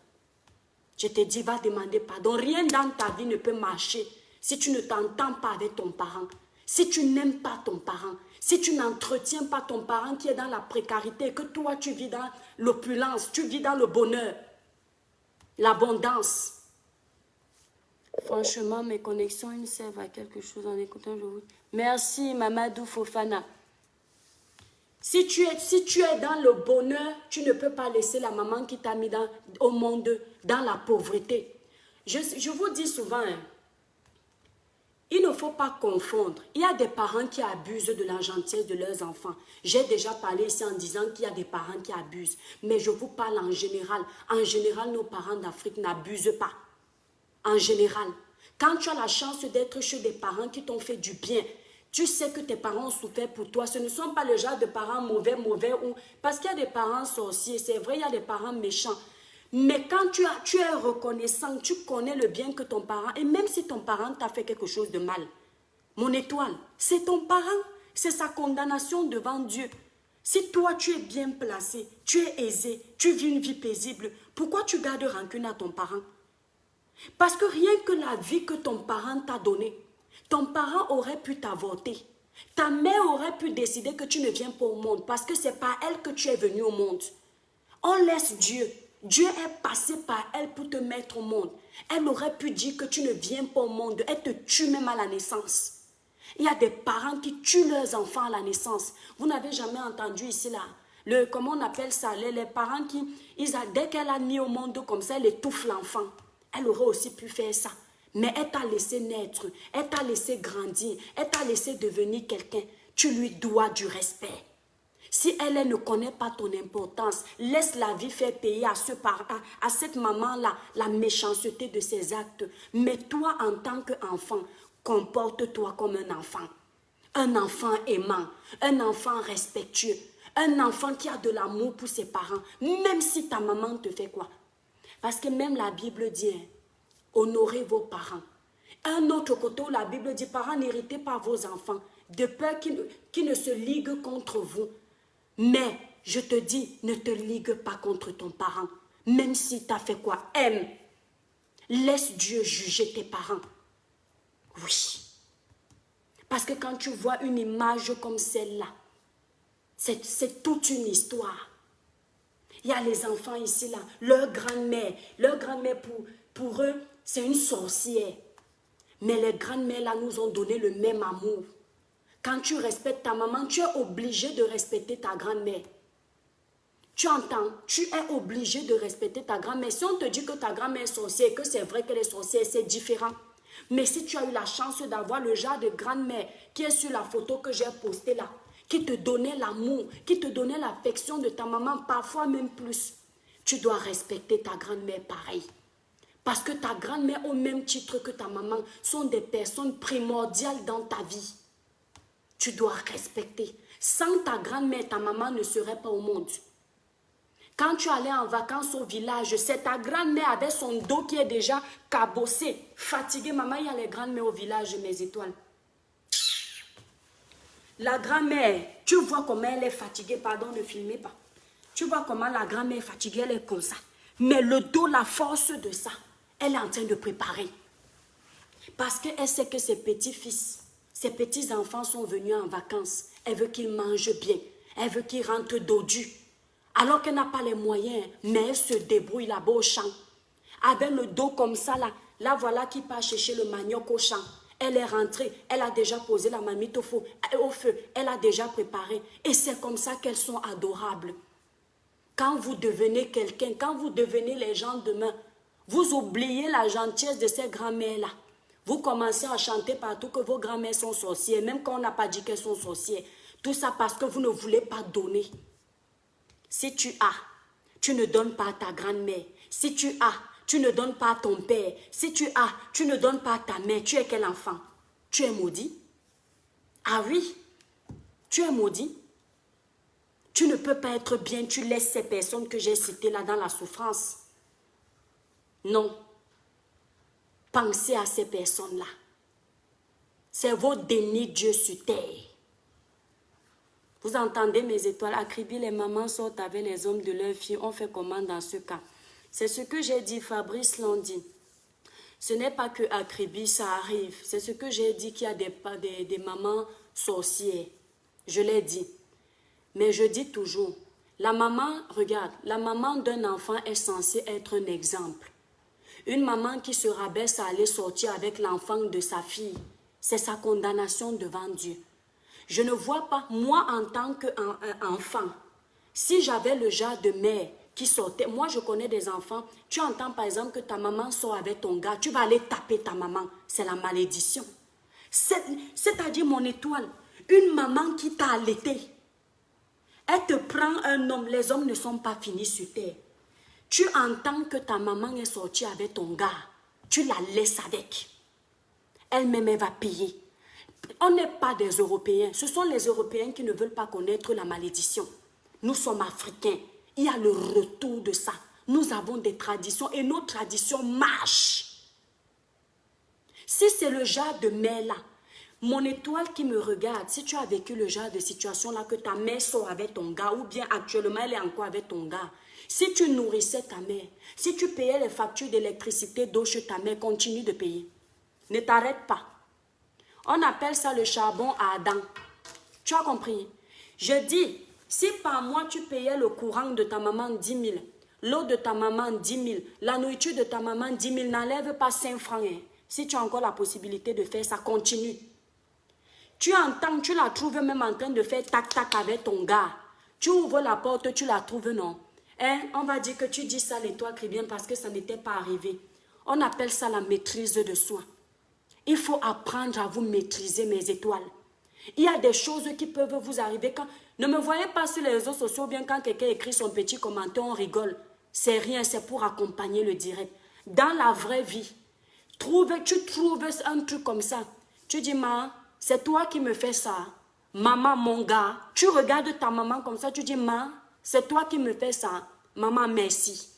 Je te dis, va demander pardon. Rien dans ta vie ne peut marcher si tu ne t'entends pas avec ton parent. Si tu n'aimes pas ton parent. Si tu n'entretiens pas ton parent qui est dans la précarité, que toi tu vis dans l'opulence, tu vis dans le bonheur, l'abondance. Franchement, mes connexions, ils me servent à quelque chose en écoutant. Merci, Mamadou Fofana. Si tu es dans le bonheur, tu ne peux pas laisser la maman qui t'a mis au monde dans la pauvreté. Je vous dis souvent, il ne faut pas confondre. Il y a des parents qui abusent de la gentillesse de leurs enfants. J'ai déjà parlé ici en disant qu'il y a des parents qui abusent. Mais je vous parle en général. En général, nos parents d'Afrique n'abusent pas. En général, quand tu as la chance d'être chez des parents qui t'ont fait du bien, tu sais que tes parents ont souffert pour toi. Ce ne sont pas le genre de parents mauvais. Parce qu'il y a des parents sorciers, c'est vrai, il y a des parents méchants. Mais quand tu es reconnaissant, tu connais le bien que ton parent, et même si ton parent t'a fait quelque chose de mal, mon étoile, c'est ton parent, c'est sa condamnation devant Dieu. Si toi tu es bien placé, tu es aisé, tu vis une vie paisible, pourquoi tu gardes rancune à ton parent? Parce que rien que la vie que ton parent t'a donnée, ton parent aurait pu t'avorter. Ta mère aurait pu décider que tu ne viens pas au monde parce que c'est par elle que tu es venu au monde. On laisse Dieu. Dieu est passé par elle pour te mettre au monde. Elle aurait pu dire que tu ne viens pas au monde. Elle te tue même à la naissance. Il y a des parents qui tuent leurs enfants à la naissance. Vous n'avez jamais entendu ici là. Comment on appelle ça? Les parents qui, dès qu'elle a mis au monde comme ça, elle étouffe l'enfant. Elle aurait aussi pu faire ça. Mais elle t'a laissé naître. Elle t'a laissé grandir. Elle t'a laissé devenir quelqu'un. Tu lui dois du respect. Si elle ne connaît pas ton importance, laisse la vie faire payer à cette maman-là la méchanceté de ses actes. Mais toi, en tant qu'enfant, comporte-toi comme un enfant. Un enfant aimant, un enfant respectueux, un enfant qui a de l'amour pour ses parents, même si ta maman te fait quoi. Parce que même la Bible dit, honorez vos parents. Un autre côté où la Bible dit, parents, n'héritez pas vos enfants, de peur qu'ils ne se liguent contre vous. Mais, je te dis, ne te ligue pas contre ton parent. Même si tu as fait quoi, aime. Laisse Dieu juger tes parents. Oui. Parce que quand tu vois une image comme celle-là, c'est toute une histoire. Il y a les enfants ici, là, leur grand-mère pour eux, c'est une sorcière. Mais les grandes-mères, là, nous ont donné le même amour. Quand tu respectes ta maman, tu es obligé de respecter ta grand-mère. Tu entends? Tu es obligé de respecter ta grand-mère. Si on te dit que ta grand-mère est sorcière et que c'est vrai qu'elle est sorcière, c'est différent. Mais si tu as eu la chance d'avoir le genre de grand-mère qui est sur la photo que j'ai postée là, qui te donnait l'amour, qui te donnait l'affection de ta maman, parfois même plus, tu dois respecter ta grand-mère pareil. Parce que ta grand-mère, au même titre que ta maman, sont des personnes primordiales dans ta vie. Tu dois respecter. Sans ta grand-mère, ta maman ne serait pas au monde. Quand tu allais en vacances au village, c'est ta grand-mère avec son dos qui est déjà cabossé, fatigué. Maman, il y a les grandes-mères au village, mes étoiles. La grand-mère, tu vois comment elle est fatiguée. Pardon, ne filmez pas. Tu vois comment la grand-mère est fatiguée, elle est comme ça. Mais le dos, la force de ça, elle est en train de préparer. Parce qu'elle sait que ses petits-fils, ses petits-enfants sont venus en vacances. Elle veut qu'ils mangent bien. Elle veut qu'ils rentrent dodus. Alors qu'elle n'a pas les moyens, mais elle se débrouille là-bas au champ. Avec le dos comme ça, là voilà qui part chercher le manioc au champ. Elle est rentrée, elle a déjà posé la marmite au feu, elle a déjà préparé. Et c'est comme ça qu'elles sont adorables. Quand vous devenez quelqu'un, quand vous devenez les gens demain, vous oubliez la gentillesse de ces grand-mères-là. Vous commencez à chanter partout que vos grand-mères sont sorcières, même quand on n'a pas dit qu'elles sont sorcières. Tout ça parce que vous ne voulez pas donner. Si tu as, tu ne donnes pas à ta grand-mère. Si tu as, tu ne donnes pas à ton père. Si tu as, tu ne donnes pas à ta mère. Tu es quel enfant? Tu es maudit? Ah oui, tu es maudit. Tu ne peux pas être bien, tu laisses ces personnes que j'ai citées là dans la souffrance. Non. Pensez à ces personnes-là. C'est votre déni Dieu sur terre. Vous entendez mes étoiles, Acribi, les mamans sortent avec les hommes de leurs filles. On fait comment dans ce cas? C'est ce que j'ai dit, Fabrice l'a dit. Ce n'est pas que Acribi, ça arrive. C'est ce que j'ai dit qu'il y a des mamans sorcières. Je l'ai dit. Mais je dis toujours, la maman, regarde, la maman d'un enfant est censée être un exemple. Une maman qui se rabaisse à aller sortir avec l'enfant de sa fille, c'est sa condamnation devant Dieu. Je ne vois pas, moi en tant qu'enfant, si j'avais le genre de mère qui sortait, moi je connais des enfants, tu entends par exemple que ta maman sort avec ton gars, tu vas aller taper ta maman, c'est la malédiction. C'est-à-dire mon étoile, une maman qui t'a allaité, elle te prend un homme, les hommes ne sont pas finis sur terre. Tu entends que ta maman est sortie avec ton gars, tu la laisses avec. Elle-même, elle va payer. On n'est pas des Européens. Ce sont les Européens qui ne veulent pas connaître la malédiction. Nous sommes Africains. Il y a le retour de ça. Nous avons des traditions et nos traditions marchent. Si c'est le genre de mère-là, mon étoile qui me regarde, si tu as vécu le genre de situation-là, que ta mère sort avec ton gars, ou bien actuellement elle est encore avec ton gars, si tu nourrissais ta mère, si tu payais les factures d'électricité, d'eau chez ta mère, continue de payer. Ne t'arrête pas. On appelle ça le charbon à Adam. Tu as compris? Je dis, si par mois tu payais le courant de ta maman 10 000, l'eau de ta maman 10 000, la nourriture de ta maman 10 000, n'enlève pas 5 francs. Hein. Si tu as encore la possibilité de faire ça, continue. Tu entends, tu la trouves même en train de faire tac-tac avec ton gars. Tu ouvres la porte, tu la trouves, non? Hein? On va dire que tu dis ça, l'étoile bien parce que ça n'était pas arrivé. On appelle ça la maîtrise de soi. Il faut apprendre à vous maîtriser, mes étoiles. Il y a des choses qui peuvent vous arriver quand... Ne me voyez pas sur les réseaux sociaux, bien quand quelqu'un écrit son petit commentaire, on rigole. C'est rien, c'est pour accompagner le direct. Dans la vraie vie, tu trouves un truc comme ça. Tu dis, maman, c'est toi qui me fais ça. Maman, mon gars. Tu regardes ta maman comme ça, tu dis, maman, c'est toi qui me fais ça. Maman, merci.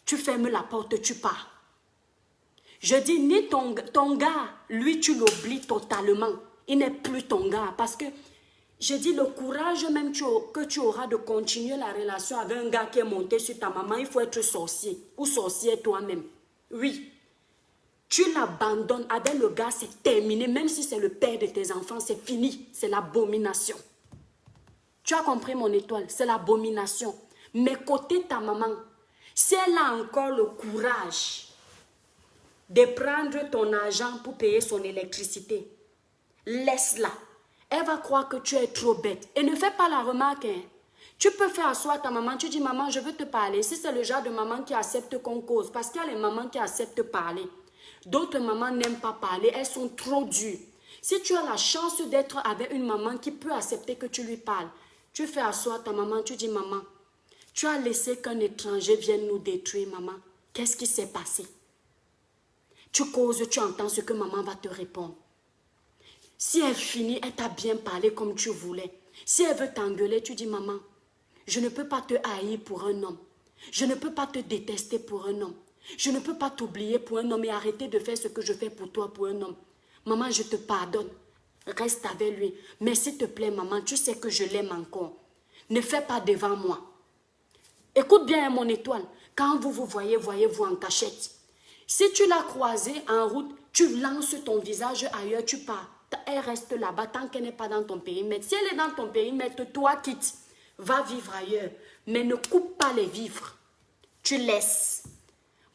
Tu fermes la porte, tu pars. Je dis, ni ton gars, lui, tu l'oublies totalement. Il n'est plus ton gars. Parce que, je dis, le courage même que tu auras de continuer la relation avec un gars qui est monté sur ta maman, il faut être sorcier ou sorcière toi-même. Oui. Tu l'abandonnes avec le gars, c'est terminé. Même si c'est le père de tes enfants, c'est fini. C'est l'abomination. Tu as compris mon étoile? C'est l'abomination. Mais côté ta maman, si elle a encore le courage de prendre ton argent pour payer son électricité, laisse-la. Elle va croire que tu es trop bête. Et ne fais pas la remarque. Hein. Tu peux faire asseoir ta maman. Tu dis, maman, je veux te parler. Si c'est le genre de maman qui accepte qu'on cause. Parce qu'il y a les mamans qui acceptent parler. D'autres mamans n'aiment pas parler. Elles sont trop dures. Si tu as la chance d'être avec une maman qui peut accepter que tu lui parles, tu fais asseoir ta maman. Tu dis, maman, tu as laissé qu'un étranger vienne nous détruire, maman. Qu'est-ce qui s'est passé? Tu causes, tu entends ce que maman va te répondre. Si elle finit, elle t'a bien parlé comme tu voulais. Si elle veut t'engueuler, tu dis, maman, je ne peux pas te haïr pour un homme. Je ne peux pas te détester pour un homme. Je ne peux pas t'oublier pour un homme et arrêter de faire ce que je fais pour toi pour un homme. Maman, je te pardonne. Reste avec lui. Mais s'il te plaît, maman, tu sais que je l'aime encore. Ne fais pas devant moi. Écoute bien mon étoile. Quand vous vous voyez, voyez-vous en cachette. Si tu l'as croisée en route, tu lances ton visage ailleurs, tu pars. Elle reste là-bas tant qu'elle n'est pas dans ton périmètre. Si elle est dans ton périmètre, toi quitte. Va vivre ailleurs. Mais ne coupe pas les vivres. Tu laisses.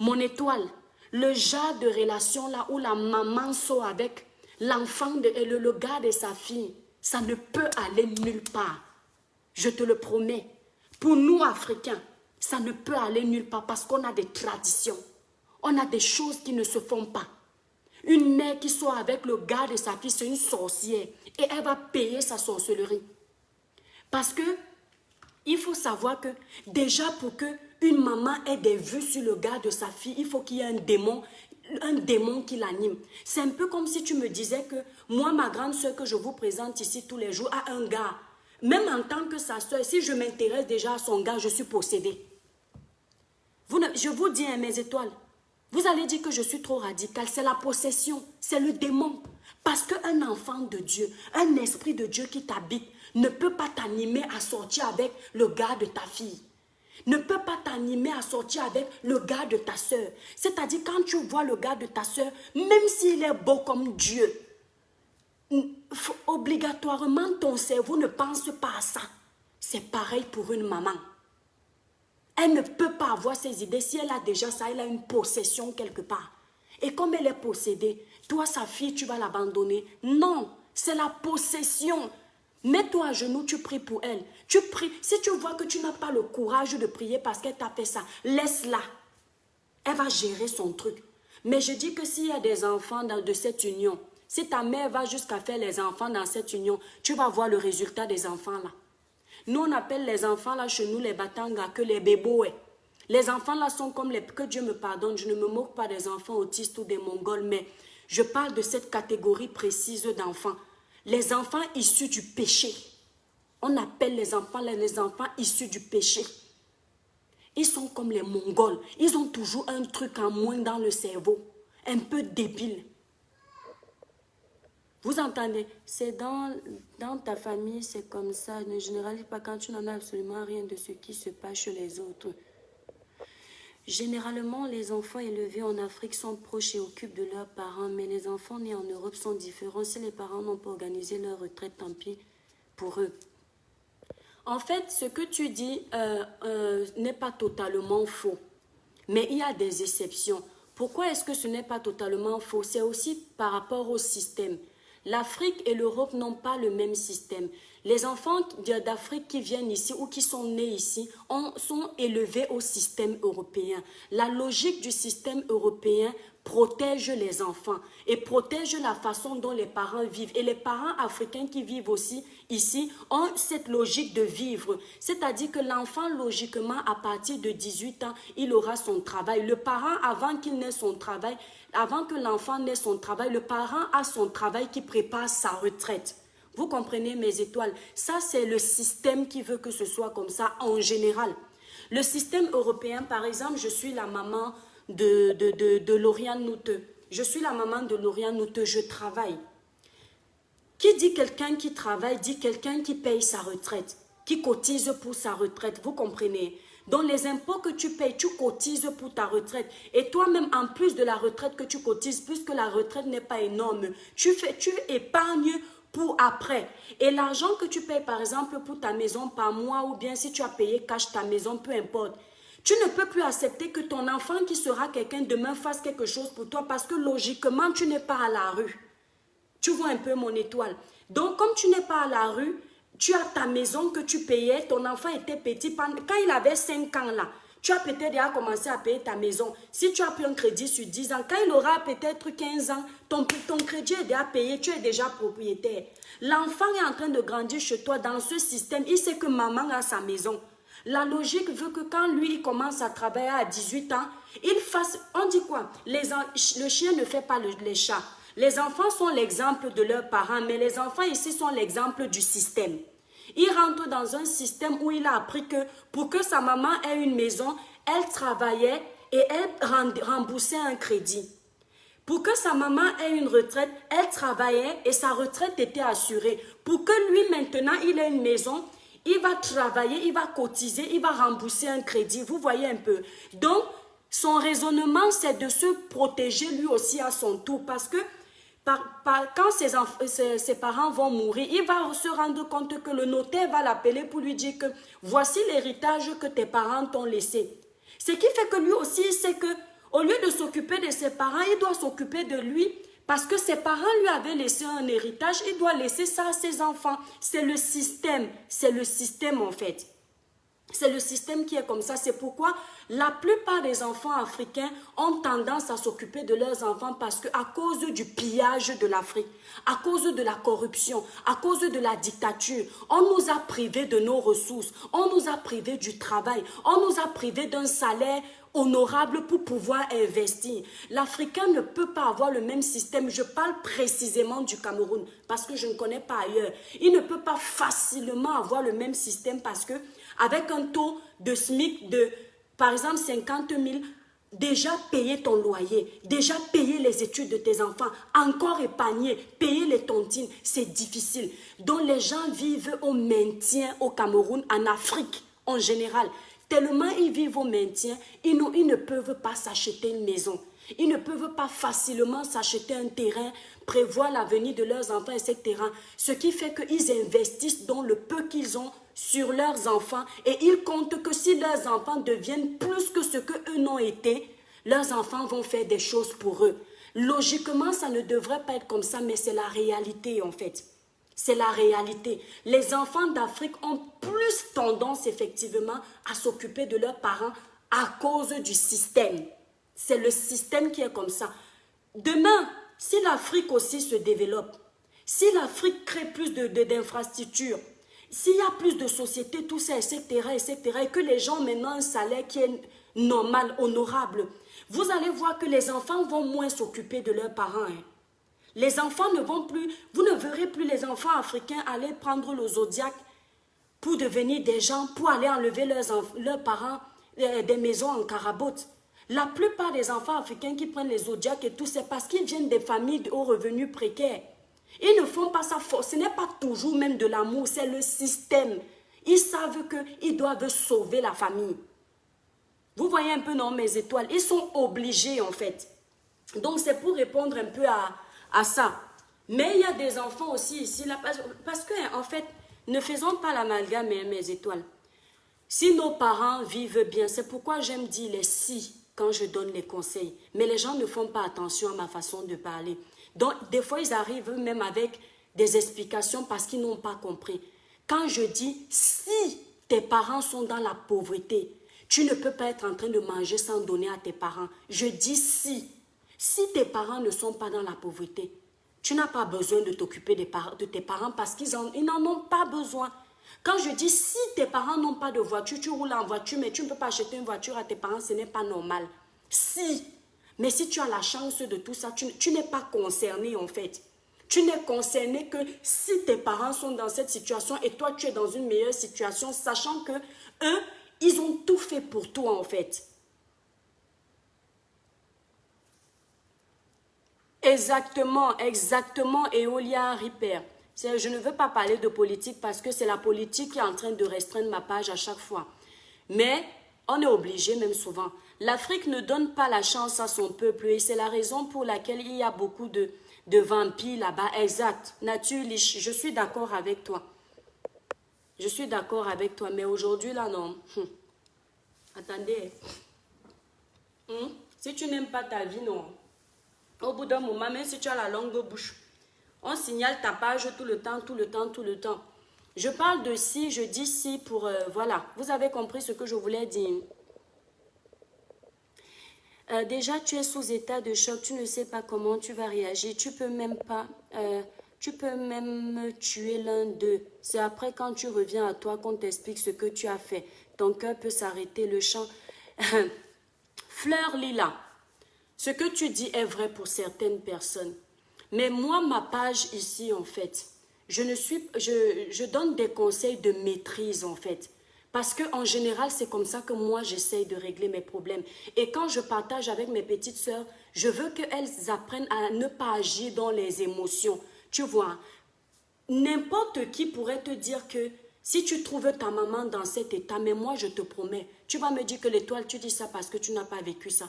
Mon étoile, le genre de relation là où la maman sort avec l'enfant et le gars de sa fille, ça ne peut aller nulle part. Je te le promets. Pour nous, Africains, ça ne peut aller nulle part parce qu'on a des traditions. On a des choses qui ne se font pas. Une mère qui sort avec le gars de sa fille, c'est une sorcière. Et elle va payer sa sorcellerie. Parce que, il faut savoir que, déjà pour que une maman ait des vues sur le gars de sa fille, il faut qu'il y ait un démon qui l'anime. C'est un peu comme si tu me disais que, moi, ma grande soeur que je vous présente ici tous les jours, a un gars. Même en tant que sa soeur, si je m'intéresse déjà à son gars, je suis possédée. Je vous dis, hein, mes étoiles, vous allez dire que je suis trop radicale. C'est la possession, c'est le démon. Parce qu'un enfant de Dieu, un esprit de Dieu qui t'habite, ne peut pas t'animer à sortir avec le gars de ta fille. Ne peut pas t'animer à sortir avec le gars de ta soeur. C'est-à-dire quand tu vois le gars de ta soeur, même s'il est beau comme Dieu, obligatoirement ton cerveau ne pense pas à ça. C'est pareil pour une maman. Elle ne peut pas avoir ses idées. Si elle a déjà ça, elle a une possession quelque part. Et comme elle est possédée, toi, sa fille, tu vas l'abandonner. Non, c'est la possession. Mets-toi à genoux, tu pries pour elle. Tu pries. Si tu vois que tu n'as pas le courage de prier parce qu'elle t'a fait ça, laisse-la. Elle va gérer son truc. Mais je dis que s'il y a des enfants de cette union, si ta mère va jusqu'à faire les enfants dans cette union, tu vas voir le résultat des enfants là. Nous, on appelle les enfants là chez nous les batangas, que les bébés. Les enfants là sont comme les... Que Dieu me pardonne, je ne me moque pas des enfants autistes ou des mongols, mais je parle de cette catégorie précise d'enfants. Les enfants issus du péché. On appelle les enfants issus du péché. Ils sont comme les mongols. Ils ont toujours un truc en moins dans le cerveau. Un peu débile. Vous entendez? C'est dans ta famille, c'est comme ça. Ne généralise pas quand tu n'en as absolument rien de ce qui se passe chez les autres. Généralement, les enfants élevés en Afrique sont proches et occupent de leurs parents, mais les enfants nés en Europe sont différents. Si les parents n'ont pas organisé leur retraite, tant pis pour eux. En fait, ce que tu dis n'est pas totalement faux, mais il y a des exceptions. Pourquoi est-ce que ce n'est pas totalement faux? C'est aussi par rapport au système. L'Afrique et l'Europe n'ont pas le même système. Les enfants d'Afrique qui viennent ici ou qui sont nés ici sont élevés au système européen. La logique du système européen protège les enfants et protège la façon dont les parents vivent. Et les parents africains qui vivent aussi ici ont cette logique de vivre. C'est-à-dire que l'enfant, logiquement, à partir de 18 ans, il aura son travail. Le parent, avant qu'il n'ait son travail, avant que l'enfant n'ait son travail, le parent a son travail qui prépare sa retraite. Vous comprenez mes étoiles? Ça, c'est le système qui veut que ce soit comme ça en général. Le système européen, par exemple, je suis la maman de Lauriane Nouteux. Je suis la maman de Lauriane Nouteux, je travaille. Qui dit quelqu'un qui travaille, dit quelqu'un qui paye sa retraite, qui cotise pour sa retraite, vous comprenez? Donc les impôts que tu payes, tu cotises pour ta retraite. Et toi-même, en plus de la retraite que tu cotises, puisque la retraite n'est pas énorme, tu épargnes pour après. Et l'argent que tu payes, par exemple, pour ta maison par mois, ou bien si tu as payé cash ta maison, peu importe. Tu ne peux plus accepter que ton enfant qui sera quelqu'un demain fasse quelque chose pour toi parce que logiquement, tu n'es pas à la rue. Tu vois un peu mon étoile. Donc, comme tu n'es pas à la rue, tu as ta maison que tu payais, ton enfant était petit. Quand il avait 5 ans là, tu as peut-être déjà commencé à payer ta maison. Si tu as pris un crédit sur 10 ans, quand il aura peut-être 15 ans, ton crédit est déjà payé, tu es déjà propriétaire. L'enfant est en train de grandir chez toi dans ce système. Il sait que maman a sa maison. La logique veut que quand lui il commence à travailler à 18 ans, il fasse, on dit quoi? Le chien ne fait pas les chats. Les enfants sont l'exemple de leurs parents, mais les enfants ici sont l'exemple du système. Il rentre dans un système où il a appris que pour que sa maman ait une maison, elle travaillait et elle remboursait un crédit. Pour que sa maman ait une retraite, elle travaillait et sa retraite était assurée. Pour que lui maintenant il ait une maison, il va travailler, il va cotiser, il va rembourser un crédit. Vous voyez un peu. Donc, son raisonnement, c'est de se protéger lui aussi à son tour parce que quand ses parents vont mourir, il va se rendre compte que le notaire va l'appeler pour lui dire que voici l'héritage que tes parents t'ont laissé. Ce qui fait que lui aussi, il sait que au lieu de s'occuper de ses parents, il doit s'occuper de lui parce que ses parents lui avaient laissé un héritage, il doit laisser ça à ses enfants. C'est le système en fait. C'est le système qui est comme ça. C'est pourquoi la plupart des enfants africains ont tendance à s'occuper de leurs enfants parce qu'à cause du pillage de l'Afrique, à cause de la corruption, à cause de la dictature, on nous a privés de nos ressources, on nous a privés du travail, on nous a privés d'un salaire honorable pour pouvoir investir. L'Africain ne peut pas avoir le même système. Je parle précisément du Cameroun parce que je ne connais pas ailleurs. Il ne peut pas facilement avoir le même système parce que avec un taux de SMIC de, par exemple, 50 000, déjà payer ton loyer, déjà payer les études de tes enfants, encore épargner, payer les tontines, c'est difficile. Donc les gens vivent au maintien au Cameroun, en Afrique en général. Tellement ils vivent au maintien, ils ne peuvent pas s'acheter une maison. Ils ne peuvent pas facilement s'acheter un terrain, prévoir l'avenir de leurs enfants, etc. Ce qui fait qu'ils investissent dans le peu qu'ils ont sur leurs enfants et ils comptent que si leurs enfants deviennent plus que ce qu'eux n'ont été, leurs enfants vont faire des choses pour eux. Logiquement, ça ne devrait pas être comme ça, mais c'est la réalité en fait. C'est la réalité. Les enfants d'Afrique ont plus tendance effectivement à s'occuper de leurs parents à cause du système. C'est le système qui est comme ça. Demain, si l'Afrique aussi se développe, si l'Afrique crée plus d'infrastructures, s'il y a plus de sociétés, tout ça, etc., etc., et que les gens ont maintenant un salaire qui est normal, honorable, vous allez voir que les enfants vont moins s'occuper de leurs parents. Les enfants ne vont plus, vous ne verrez plus les enfants africains aller prendre le Zodiac pour devenir des gens, pour aller enlever leurs parents des maisons en carabote. La plupart des enfants africains qui prennent les Zodiac et tout, c'est parce qu'ils viennent des familles aux revenus précaires. Ils ne font pas ça, ce n'est pas toujours même de l'amour, c'est le système. Ils savent qu'ils doivent sauver la famille. Vous voyez un peu, non, mes étoiles, ils sont obligés en fait. Donc c'est pour répondre un peu à ça. Mais il y a des enfants aussi ici, là, parce que en fait, ne faisons pas l'amalgame, mes étoiles. Si nos parents vivent bien, c'est pourquoi j'aime dire les si quand je donne les conseils. Mais les gens ne font pas attention à ma façon de parler. Donc, des fois, ils arrivent même avec des explications parce qu'ils n'ont pas compris. Quand je dis si tes parents sont dans la pauvreté, tu ne peux pas être en train de manger sans donner à tes parents. Je dis si. Si tes parents ne sont pas dans la pauvreté, tu n'as pas besoin de t'occuper de tes parents parce qu'ils n'en ont pas besoin. Quand je dis si tes parents n'ont pas de voiture, tu roules en voiture, mais tu ne peux pas acheter une voiture à tes parents, ce n'est pas normal. Si. Mais si tu as la chance de tout ça, tu n'es pas concerné en fait. Tu n'es concerné que si tes parents sont dans cette situation et toi tu es dans une meilleure situation, sachant que eux, ils ont tout fait pour toi en fait. Exactement, exactement, Eolia Ripper. Je ne veux pas parler de politique parce que c'est la politique qui est en train de restreindre ma page à chaque fois. Mais On est obligé même souvent. L'Afrique ne donne pas la chance à son peuple et c'est la raison pour laquelle il y a beaucoup de vampires là-bas. Exact. Natürlich, je suis d'accord avec toi. Je suis d'accord avec toi, mais aujourd'hui là, non. Attendez. Si tu n'aimes pas ta vie, non. Au bout d'un moment, même si tu as la longue bouche, on signale ta page tout le temps, tout le temps, tout le temps. Je parle de si, je dis si pour... voilà, vous avez compris ce que je voulais dire. Déjà, tu es sous état de choc, tu ne sais pas comment tu vas réagir, tu peux même pas... tu peux même tuer l'un d'eux. C'est après quand tu reviens à toi qu'on t'explique ce que tu as fait. Ton cœur peut s'arrêter, le chant... Fleur Lila, ce que tu dis est vrai pour certaines personnes. Mais moi, ma page ici, en fait, je donne des conseils de maîtrise, en fait. Parce qu'en général, c'est comme ça que moi, j'essaye de régler mes problèmes. Et quand je partage avec mes petites sœurs, je veux qu'elles apprennent à ne pas agir dans les émotions. Tu vois, n'importe qui pourrait te dire que si tu trouves ta maman dans cet état, mais moi, je te promets, tu vas me dire que l'étoile, tu dis ça parce que tu n'as pas vécu ça.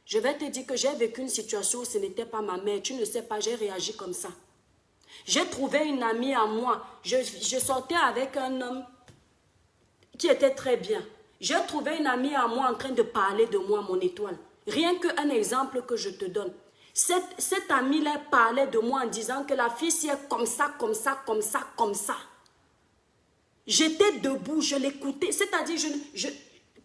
Je vais te dire que j'ai vécu une situation où ce n'était pas ma mère. Tu ne sais pas, j'ai réagi comme ça. J'ai trouvé une amie à moi. Je sortais avec un homme qui était très bien. J'ai trouvé une amie à moi en train de parler de moi, mon étoile. Rien qu'un exemple que je te donne. Cette amie-là parlait de moi en disant que la fille, si est comme ça, comme ça, comme ça, comme ça. J'étais debout, je l'écoutais. C'est-à-dire,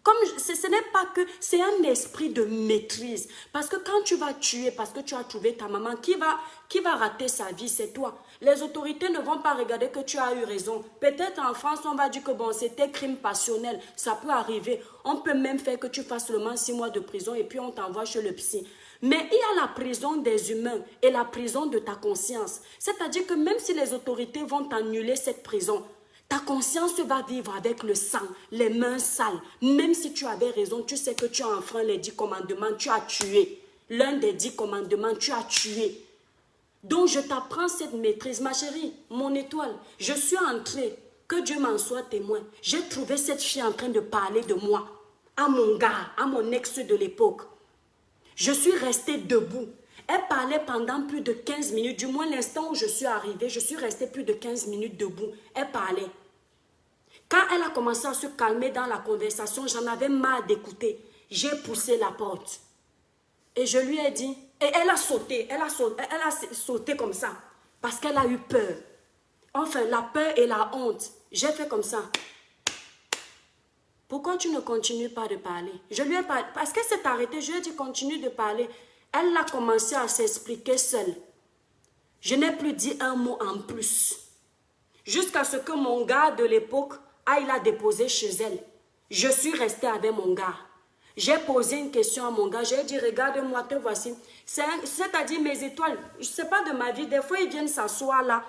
comme ce n'est pas que, c'est un esprit de maîtrise. Parce que quand tu vas tuer, parce que tu as trouvé ta maman, qui va rater sa vie, c'est toi. Les autorités ne vont pas regarder que tu as eu raison. Peut-être en France, on va dire que bon, c'était crime passionnel. Ça peut arriver. On peut même faire que tu fasses seulement 6 mois de prison et puis on t'envoie chez le psy. Mais il y a la prison des humains et la prison de ta conscience. C'est-à-dire que même si les autorités vont t'annuler cette prison, ta conscience va vivre avec le sang, les mains sales. Même si tu avais raison, tu sais que tu as enfreint les 10 commandements, tu as tué. L'un des 10 commandements, tu as tué. Donc je t'apprends cette maîtrise. Ma chérie, mon étoile, je suis entrée, que Dieu m'en soit témoin. J'ai trouvé cette fille en train de parler de moi, à mon gars, à mon ex de l'époque. Je suis restée debout. Elle parlait pendant plus de 15 minutes. Du moins, l'instant où je suis arrivée, je suis restée plus de 15 minutes debout. Elle parlait. Quand elle a commencé à se calmer dans la conversation, j'en avais marre d'écouter. J'ai poussé la porte. Et je lui ai dit, et elle a sauté comme ça. Parce qu'elle a eu peur. Enfin, la peur et la honte. J'ai fait comme ça. Pourquoi tu ne continues pas de parler? Je lui ai parlé. Parce qu'elle s'est arrêtée, je lui ai dit, continue de parler. Elle a commencé à s'expliquer seule. Je n'ai plus dit un mot en plus. Jusqu'à ce que mon gars de l'époque aille la déposer chez elle. Je suis restée avec mon gars. J'ai posé une question à mon gars. J'ai dit, regarde-moi, te voici. C'est-à-dire mes étoiles. Je ne sais pas de ma vie. Des fois, ils viennent s'asseoir là.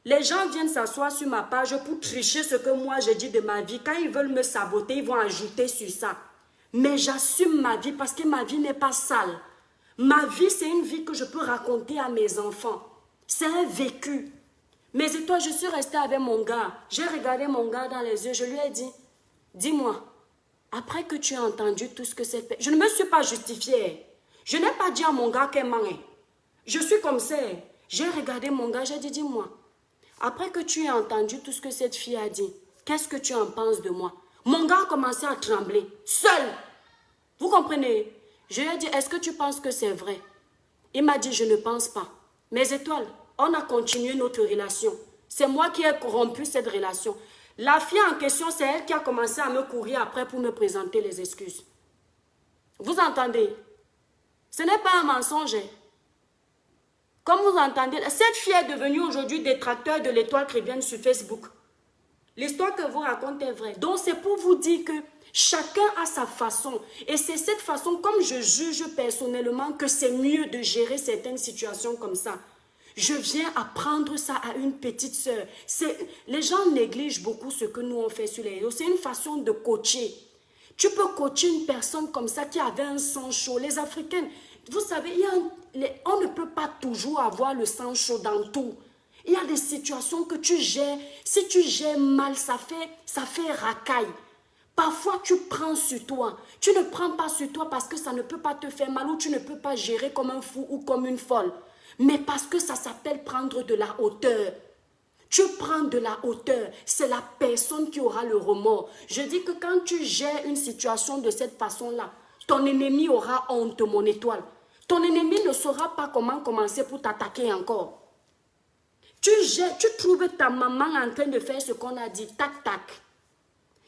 Les gens viennent s'asseoir sur ma page pour tricher ce que moi j'ai dit de ma vie. Quand ils veulent me saboter, ils vont ajouter sur ça. Mais j'assume ma vie parce que ma vie n'est pas sale. Ma vie, c'est une vie que je peux raconter à mes enfants. C'est un vécu. Mais toi, je suis restée avec mon gars. J'ai regardé mon gars dans les yeux. Je lui ai dit, dis-moi, après que tu as entendu tout ce que c'est... Je ne me suis pas justifiée. Je n'ai pas dit à mon gars qu'elle ment. Je suis comme ça. J'ai regardé mon gars, j'ai dit, dis-moi, après que tu as entendu tout ce que cette fille a dit, qu'est-ce que tu en penses de moi? Mon gars a commencé à trembler, seul. Vous comprenez? Je lui ai dit, est-ce que tu penses que c'est vrai? Il m'a dit, je ne pense pas. Mes étoiles, on a continué notre relation. C'est moi qui ai rompu cette relation. La fille en question, c'est elle qui a commencé à me courir après pour me présenter les excuses. Vous entendez? Ce n'est pas un mensonge. Comme vous entendez, cette fille est devenue aujourd'hui détracteur de l'étoile chrétienne sur Facebook. L'histoire que vous racontez est vraie. Donc c'est pour vous dire que chacun a sa façon. Et c'est cette façon, comme je juge personnellement, que c'est mieux de gérer certaines situations comme ça. Je viens apprendre ça à une petite sœur. Les gens négligent beaucoup ce que nous on fait sur les réseaux. C'est une façon de coacher. Tu peux coacher une personne comme ça qui avait un sang chaud. Les Africaines, vous savez, on ne peut pas toujours avoir le sang chaud dans tout. Il y a des situations que tu gères. Si tu gères mal, ça fait racaille. Parfois, tu prends sur toi. Tu ne prends pas sur toi parce que ça ne peut pas te faire mal ou tu ne peux pas gérer comme un fou ou comme une folle. Mais parce que ça s'appelle prendre de la hauteur. Tu prends de la hauteur, c'est la personne qui aura le remords. Je dis que quand tu gères une situation de cette façon-là, ton ennemi aura honte, mon étoile. Ton ennemi ne saura pas comment commencer pour t'attaquer encore. Tu trouves ta maman en train de faire ce qu'on a dit, tac, tac.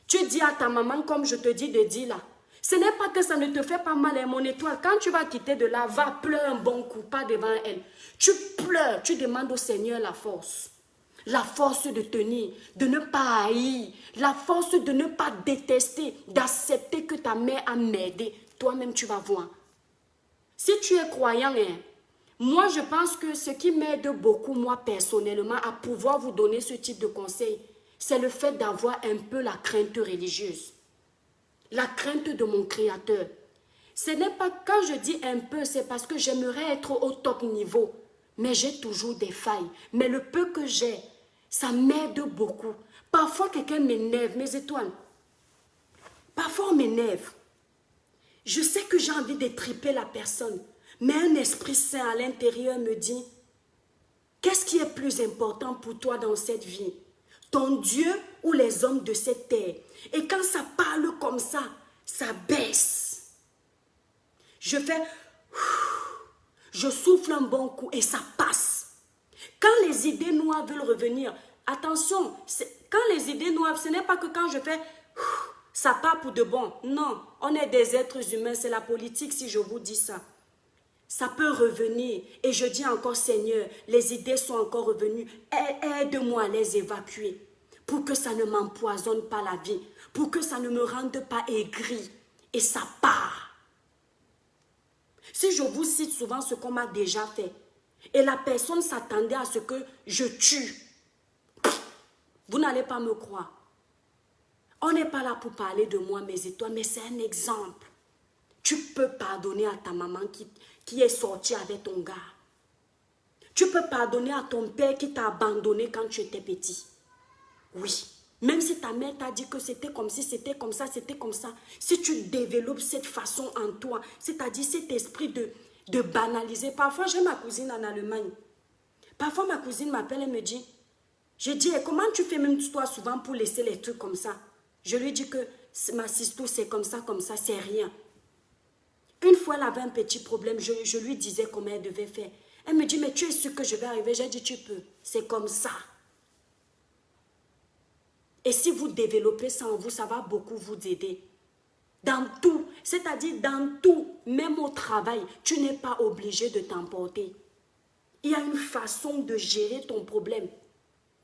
Tu dis à ta maman comme je te dis de dire là. Ce n'est pas que ça ne te fait pas mal, hein, mon étoile. Quand tu vas quitter de là, va pleurer un bon coup, pas devant elle. Tu pleures, tu demandes au Seigneur la force. La force de tenir, de ne pas haïr, la force de ne pas détester, d'accepter que ta mère a m'aidé. Toi-même, tu vas voir. Si tu es croyant, hein, moi, je pense que ce qui m'aide beaucoup, moi, personnellement, à pouvoir vous donner ce type de conseil, c'est le fait d'avoir un peu la crainte religieuse. La crainte de mon Créateur. Ce n'est pas, quand je dis un peu, c'est parce que j'aimerais être au top niveau. Mais j'ai toujours des failles. Mais le peu que j'ai, ça m'aide beaucoup. Parfois, quelqu'un m'énerve, mes étoiles. Parfois, on m'énerve. Je sais que j'ai envie d'étriper la personne. Mais un esprit saint à l'intérieur me dit, qu'est-ce qui est plus important pour toi dans cette vie? Ton Dieu ou les hommes de cette terre? Et quand ça parle comme ça baisse. Je fais, je souffle un bon coup et ça passe. Quand les idées noires veulent revenir, attention, quand les idées noires, ce n'est pas que quand je fais, ça part pour de bon. Non, on est des êtres humains, c'est la politique si je vous dis ça. Ça peut revenir. Et je dis encore, Seigneur, les idées sont encore revenues. Aide-moi à les évacuer. Pour que ça ne m'empoisonne pas la vie. Pour que ça ne me rende pas aigri. Et ça part. Si je vous cite souvent ce qu'on m'a déjà fait. Et la personne s'attendait à ce que je tue. Vous n'allez pas me croire. On n'est pas là pour parler de moi, mes étoiles, mais c'est un exemple. Tu peux pardonner à ta maman qui est sortie avec ton gars. Tu peux pardonner à ton père qui t'a abandonné quand tu étais petit. Oui. Même si ta mère t'a dit que c'était comme si, c'était comme ça, c'était comme ça. Si tu développes cette façon en toi, c'est-à-dire cet esprit de banaliser. Parfois, j'ai ma cousine en Allemagne. Parfois, ma cousine m'appelle et me dit, je dis, comment tu fais même toi souvent pour laisser les trucs comme ça? Je lui dis que ma sister, c'est comme ça, c'est rien. Une fois, elle avait un petit problème, je lui disais comment elle devait faire. Elle me dit, mais tu es sûre que je vais arriver? J'ai dit, tu peux, c'est comme ça. Et si vous développez ça en vous, ça va beaucoup vous aider. Dans tout, c'est-à-dire dans tout, même au travail, tu n'es pas obligé de t'emporter. Il y a une façon de gérer ton problème.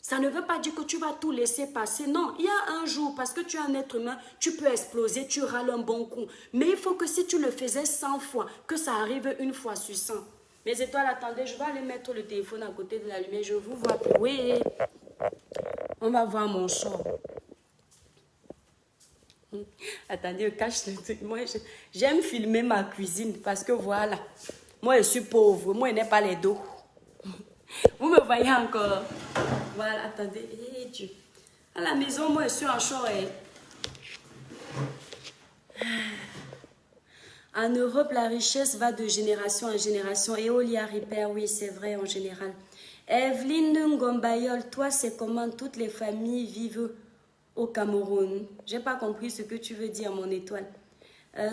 Ça ne veut pas dire que tu vas tout laisser passer. Non, il y a un jour, parce que tu es un être humain, tu peux exploser, tu râles un bon coup. Mais il faut que si tu le faisais 100 fois, que ça arrive une fois sur 100. Mes étoiles, attendez, je vais aller mettre le téléphone à côté de la lumière. Je vous vois plus. Oui, on va voir mon chat. Attendez, je cache le truc. Moi, j'aime filmer ma cuisine parce que voilà, moi, je suis pauvre. Moi, je n'ai pas les dos. Vous me voyez encore? Voilà, attendez. Hey, Dieu. À la maison, moi, je suis en short. En Europe, la richesse va de génération en génération. Et Olia Ripper, oui, c'est vrai en général. Evelyne Ngombayol, toi, c'est comment toutes les familles vivent au Cameroun? J'ai pas compris ce que tu veux dire, mon étoile.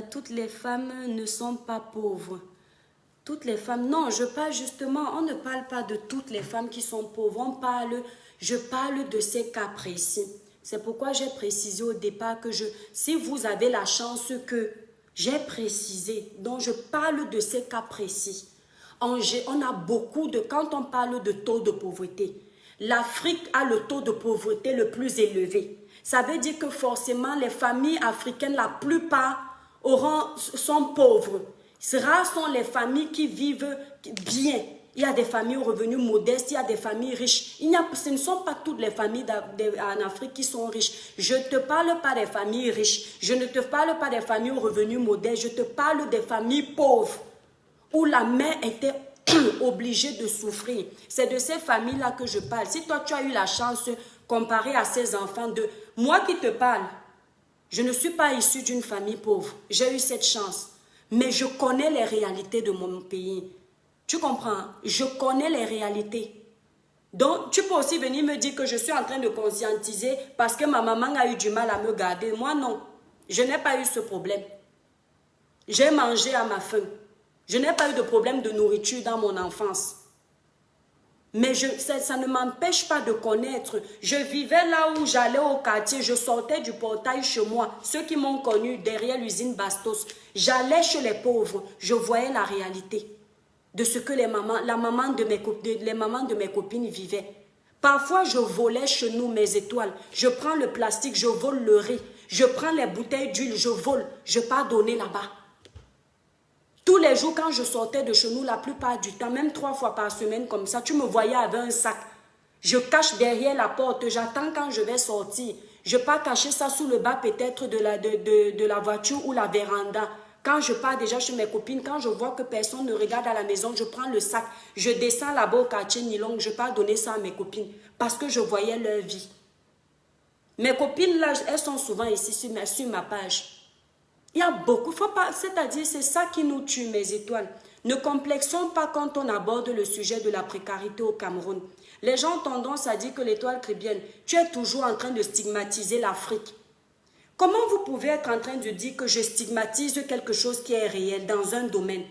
Toutes les femmes ne sont pas pauvres. Toutes les femmes, non, je parle justement, on ne parle pas de toutes les femmes qui sont pauvres, je parle de ces cas précis. C'est pourquoi j'ai précisé au départ que si vous avez la chance que j'ai précisé, donc je parle de ces cas précis. On a beaucoup de, quand on parle de taux de pauvreté, l'Afrique a le taux de pauvreté le plus élevé. Ça veut dire que forcément les familles africaines, la plupart sont pauvres. Rares sont les familles qui vivent bien. Il y a des familles aux revenus modestes, il y a des familles riches. Ce ne sont pas toutes les familles en Afrique qui sont riches. Je ne te parle pas des familles riches. Je ne te parle pas des familles aux revenus modestes. Je te parle des familles pauvres où la mère était obligée de souffrir. C'est de ces familles-là que je parle. Si toi, tu as eu la chance, comparé à ces enfants, moi qui te parle, Je ne suis pas issue d'une famille pauvre. J'ai eu cette chance. Mais je connais les réalités de mon pays. Tu comprends? Je connais les réalités. Donc, tu peux aussi venir me dire que je suis en train de conscientiser parce que ma maman a eu du mal à me garder. Moi, non. Je n'ai pas eu ce problème. J'ai mangé à ma faim. Je n'ai pas eu de problème de nourriture dans mon enfance. Mais ça ne m'empêche pas de connaître. Je vivais là où j'allais au quartier. Je sortais du portail chez moi. Ceux qui m'ont connu derrière l'usine Bastos. J'allais chez les pauvres. Je voyais la réalité de ce que les mamans de mes copines vivaient. Parfois, je volais chez nous mes étoiles. Je prends le plastique, je vole le riz. Je prends les bouteilles d'huile, je vole. Je pars donner là-bas. Tous les jours, quand je sortais de chez nous, la plupart du temps, même 3 fois par semaine comme ça, tu me voyais avec un sac. Je cache derrière la porte, j'attends quand je vais sortir. Je pars cacher ça sous le bas peut-être de la voiture ou la véranda. Quand je pars déjà chez mes copines, quand je vois que personne ne regarde à la maison, je prends le sac, je descends là-bas au quartier Nilong, je pars donner ça à mes copines parce que je voyais leur vie. Mes copines là, elles sont souvent ici sur ma page. Il y a beaucoup, c'est-à-dire c'est ça qui nous tue, mes étoiles. Ne complexons pas quand on aborde le sujet de la précarité au Cameroun. Les gens ont tendance à dire que l'étoile caribéenne, tu es toujours en train de stigmatiser l'Afrique. Comment vous pouvez être en train de dire que je stigmatise quelque chose qui est réel dans un domaine?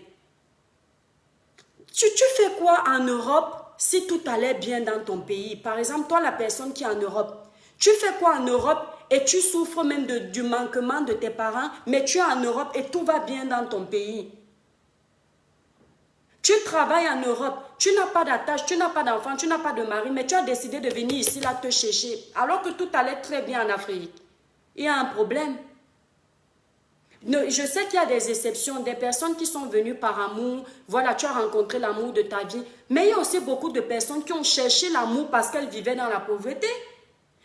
Tu fais quoi en Europe si tout allait bien dans ton pays? Par exemple, toi, la personne qui est en Europe, tu fais quoi en Europe et tu souffres même du manquement de tes parents, mais tu es en Europe et tout va bien dans ton pays. Tu travailles en Europe, tu n'as pas d'attache, tu n'as pas d'enfant, tu n'as pas de mari, mais tu as décidé de venir ici là te chercher, alors que tout allait très bien en Afrique. Il y a un problème. Je sais qu'il y a des exceptions, des personnes qui sont venues par amour. Voilà, tu as rencontré l'amour de ta vie. Mais il y a aussi beaucoup de personnes qui ont cherché l'amour parce qu'elles vivaient dans la pauvreté,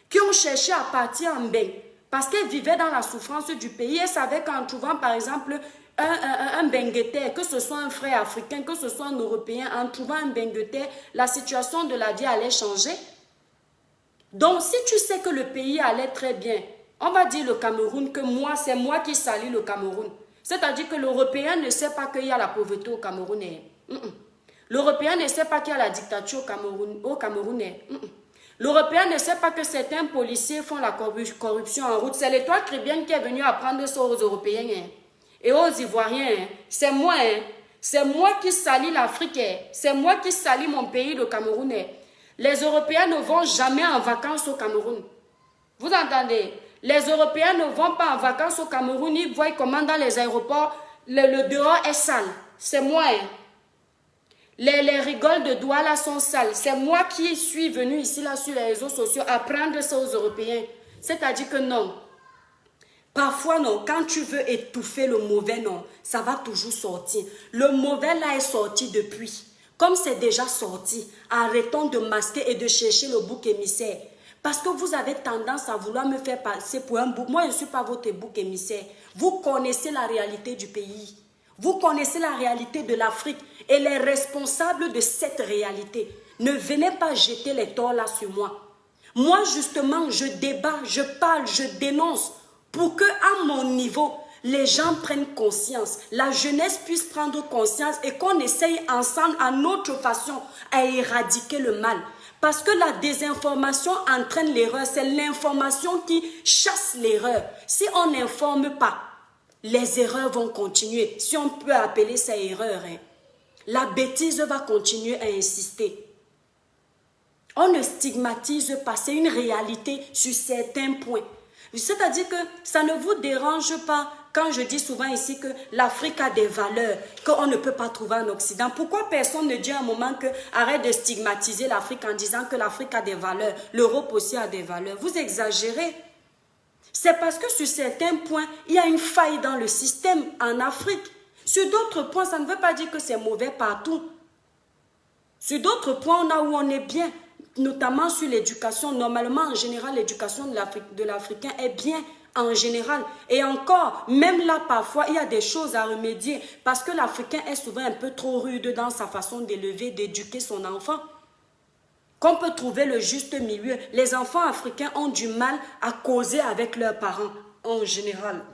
qui ont cherché à partir en bain parce qu'elles vivaient dans la souffrance du pays. Elles savaient qu'en trouvant par exemple un bengueter, que ce soit un frère africain, que ce soit un Européen, en trouvant un bengueter, la situation de la vie allait changer. Donc si tu sais que le pays allait très bien, on va dire le Cameroun, que c'est moi qui salis le Cameroun. C'est-à-dire que l'Européen ne sait pas qu'il y a la pauvreté au Cameroun. L'Européen ne sait pas qu'il y a la dictature au Cameroun. L'Européen ne sait pas que certains policiers font la corruption en route. C'est l'étoile caribéenne qui est venue apprendre ça aux Européens et aux Ivoiriens. C'est moi. C'est moi qui salis l'Afrique. C'est moi qui salis mon pays, le Cameroun. Les Européens ne vont jamais en vacances au Cameroun. Vous entendez? Les Européens ne vont pas en vacances au Cameroun. Ils voient comment dans les aéroports, le dehors est sale. C'est moi. Les rigoles de Douala sont sales. C'est moi qui suis venu ici là sur les réseaux sociaux apprendre ça aux Européens. C'est-à-dire que non. Parfois non, quand tu veux étouffer le mauvais, non, ça va toujours sortir. Le mauvais là est sorti depuis. Comme c'est déjà sorti, arrêtons de masquer et de chercher le bouc émissaire. Parce que vous avez tendance à vouloir me faire passer pour un bouc. Moi, je ne suis pas votre bouc émissaire. Vous connaissez la réalité du pays. Vous connaissez la réalité de l'Afrique et les responsables de cette réalité. Ne venez pas jeter les torts là sur moi. Moi, justement, je débat, je parle, je dénonce pour que, à mon niveau, les gens prennent conscience, la jeunesse puisse prendre conscience et qu'on essaye ensemble, à notre façon, à éradiquer le mal. Parce que la désinformation entraîne l'erreur. C'est l'information qui chasse l'erreur. Si on n'informe pas, les erreurs vont continuer. Si on peut appeler ça erreur, la bêtise va continuer à insister. On ne stigmatise pas, c'est une réalité sur certains points. C'est-à-dire que ça ne vous dérange pas quand je dis souvent ici que l'Afrique a des valeurs qu'on ne peut pas trouver en Occident. Pourquoi personne ne dit à un moment que arrête de stigmatiser l'Afrique en disant que l'Afrique a des valeurs, l'Europe aussi a des valeurs? Vous exagérez. C'est parce que sur certains points, il y a une faille dans le système en Afrique. Sur d'autres points, ça ne veut pas dire que c'est mauvais partout. Sur d'autres points, on a où on est bien. Notamment sur l'éducation. Normalement, en général, l'éducation de l'Africain est bien en général. Et encore, même là, parfois, il y a des choses à remédier parce que l'Africain est souvent un peu trop rude dans sa façon d'élever, d'éduquer son enfant. Qu'on peut trouver le juste milieu. Les enfants africains ont du mal à causer avec leurs parents. en général.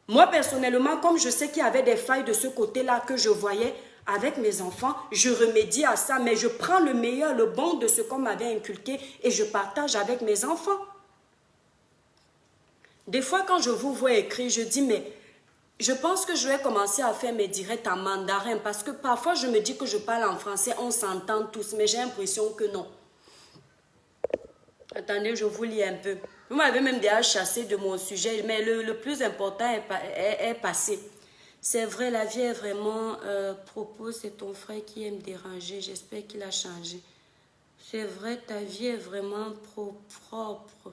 Moi, personnellement, comme je sais qu'il y avait des failles de ce côté-là que je voyais avec mes enfants, je remédie à ça, mais je prends le meilleur, le bon de ce qu'on m'avait inculqué et je partage avec mes enfants. Des fois, quand je vous vois écrire, je dis, mais je pense que je vais commencer à faire mes directs en mandarin parce que parfois, je me dis que je parle en français, on s'entend tous, mais j'ai l'impression que non. Attendez, je vous lis un peu. Vous m'avez même déjà chassé de mon sujet, mais le plus important est passé. C'est vrai, la vie est vraiment propos, c'est ton frère qui aime déranger. J'espère qu'il a changé. C'est vrai, ta vie est vraiment propre.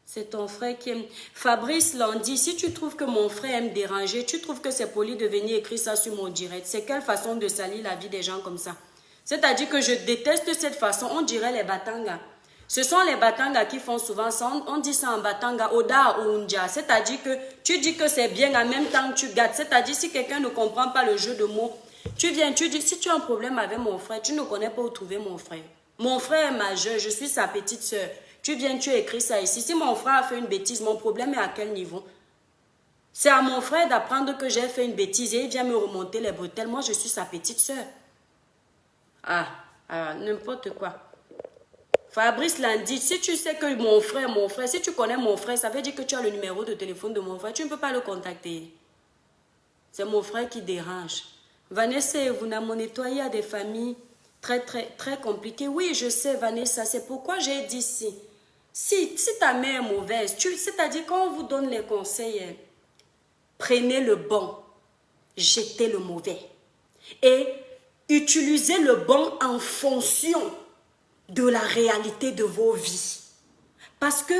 C'est ton frère qui aime... Fabrice Landy, si tu trouves que mon frère aime déranger, tu trouves que c'est poli de venir écrire ça sur mon direct. C'est quelle façon de salir la vie des gens comme ça? C'est-à-dire que je déteste cette façon. On dirait les Batanga. Ce sont les Batanga qui font souvent ça. On dit ça en Batanga, Oda ou Unja. C'est-à-dire que tu dis que c'est bien en même temps que tu gâtes. C'est-à-dire si quelqu'un ne comprend pas le jeu de mots, tu viens, tu dis, si tu as un problème avec mon frère, tu ne connais pas où trouver mon frère. Mon frère est majeur, je suis sa petite soeur. Tu viens, tu écris ça ici. Si mon frère a fait une bêtise, mon problème est à quel niveau? C'est à mon frère d'apprendre que j'ai fait une bêtise et il vient me remonter les bretelles. Moi, je suis sa petite soeur. N'importe quoi. Fabrice Landy, si tu sais que mon frère, si tu connais mon frère, ça veut dire que tu as le numéro de téléphone de mon frère, tu ne peux pas le contacter. C'est mon frère qui dérange. Vanessa, vous n'avez mon nettoyé, il y a des familles très compliquées. Oui, je sais, Vanessa, c'est pourquoi j'ai dit si. Si ta mère est mauvaise, c'est-à-dire quand on vous donne les conseils, prenez le bon, jetez le mauvais. Et utilisez le bon en fonction de la réalité de vos vies. Parce que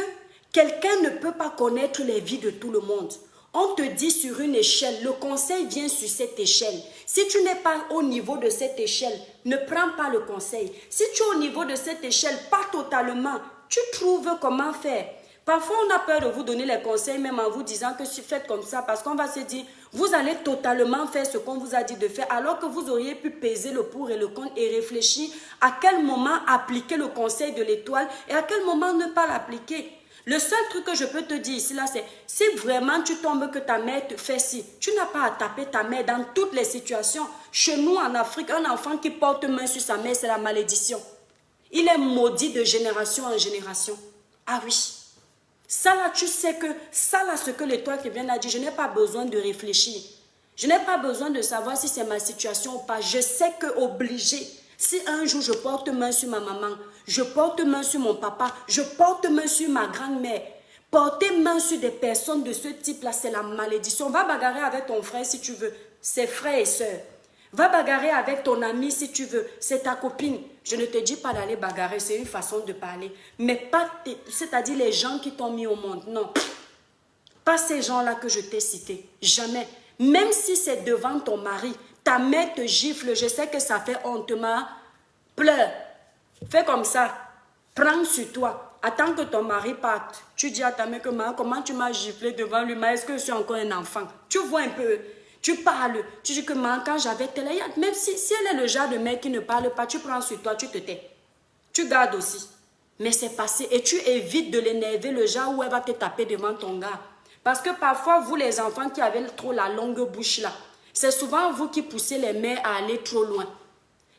quelqu'un ne peut pas connaître les vies de tout le monde. On te dit sur une échelle, le conseil vient sur cette échelle. Si tu n'es pas au niveau de cette échelle, ne prends pas le conseil. Si tu es au niveau de cette échelle, pas totalement, tu trouves comment faire. Parfois, on a peur de vous donner les conseils, même en vous disant que faites comme ça, parce qu'on va se dire, vous allez totalement faire ce qu'on vous a dit de faire, alors que vous auriez pu peser le pour et le contre et réfléchir à quel moment appliquer le conseil de l'étoile et à quel moment ne pas l'appliquer. Le seul truc que je peux te dire ici, là, c'est si vraiment tu tombes que ta mère te fait ci, tu n'as pas à taper ta mère dans toutes les situations. Chez nous, en Afrique, un enfant qui porte main sur sa mère, c'est la malédiction. Il est maudit de génération en génération. Ah oui. Ça là, tu sais que, ça là, ce que l'étoile qui vient a dit, je n'ai pas besoin de réfléchir. Je n'ai pas besoin de savoir si c'est ma situation ou pas. Je sais que obligé, si un jour je porte main sur ma maman, je porte main sur mon papa, je porte main sur ma grand-mère, porter main sur des personnes de ce type-là, c'est la malédiction. Va bagarrer avec ton frère si tu veux, c'est frère et soeur. Va bagarrer avec ton ami si tu veux, c'est ta copine. Je ne te dis pas d'aller bagarrer, c'est une façon de parler. Mais pas, c'est-à-dire les gens qui t'ont mis au monde, non. Pas ces gens-là que je t'ai cités, jamais. Même si c'est devant ton mari, ta mère te gifle, je sais que ça fait honte, mais pleure. Fais comme ça, prends sur toi. Attends que ton mari parte. Tu dis à ta mère que comment tu m'as giflé devant lui, mais est-ce que je suis encore un enfant? Tu vois un peu. Tu parles, tu dis que quand j'avais tel, même si elle est le genre de mec qui ne parle pas, tu prends sur toi, tu te tais. Tu gardes aussi. Mais c'est passé et tu évites de l'énerver le genre où elle va te taper devant ton gars. Parce que parfois, vous les enfants qui avez trop la longue bouche là, c'est souvent vous qui poussez les mères à aller trop loin.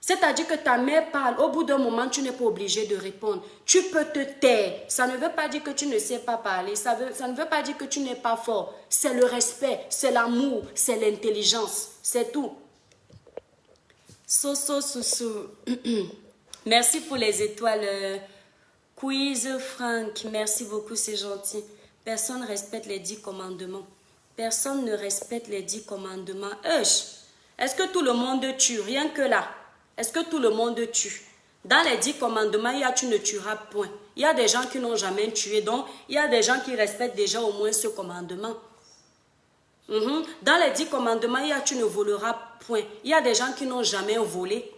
C'est-à-dire que ta mère parle, au bout d'un moment, tu n'es pas obligé de répondre. Tu peux te taire. Ça ne veut pas dire que tu ne sais pas parler. Ça ne veut pas dire que tu n'es pas fort. C'est le respect, c'est l'amour, c'est l'intelligence. C'est tout. Merci pour les étoiles. Quiz Franck, merci beaucoup, c'est gentil. Personne ne respecte les 10 commandements. Personne ne respecte les 10 commandements. Est-ce que tout le monde tue? Rien que là. Est-ce que tout le monde tue? Dans les 10 commandements, il y a tu ne tueras point. Il y a des gens qui n'ont jamais tué, donc il y a des gens qui respectent déjà au moins ce commandement. Dans les 10 commandements, il y a tu ne voleras point. Il y a des gens qui n'ont jamais volé.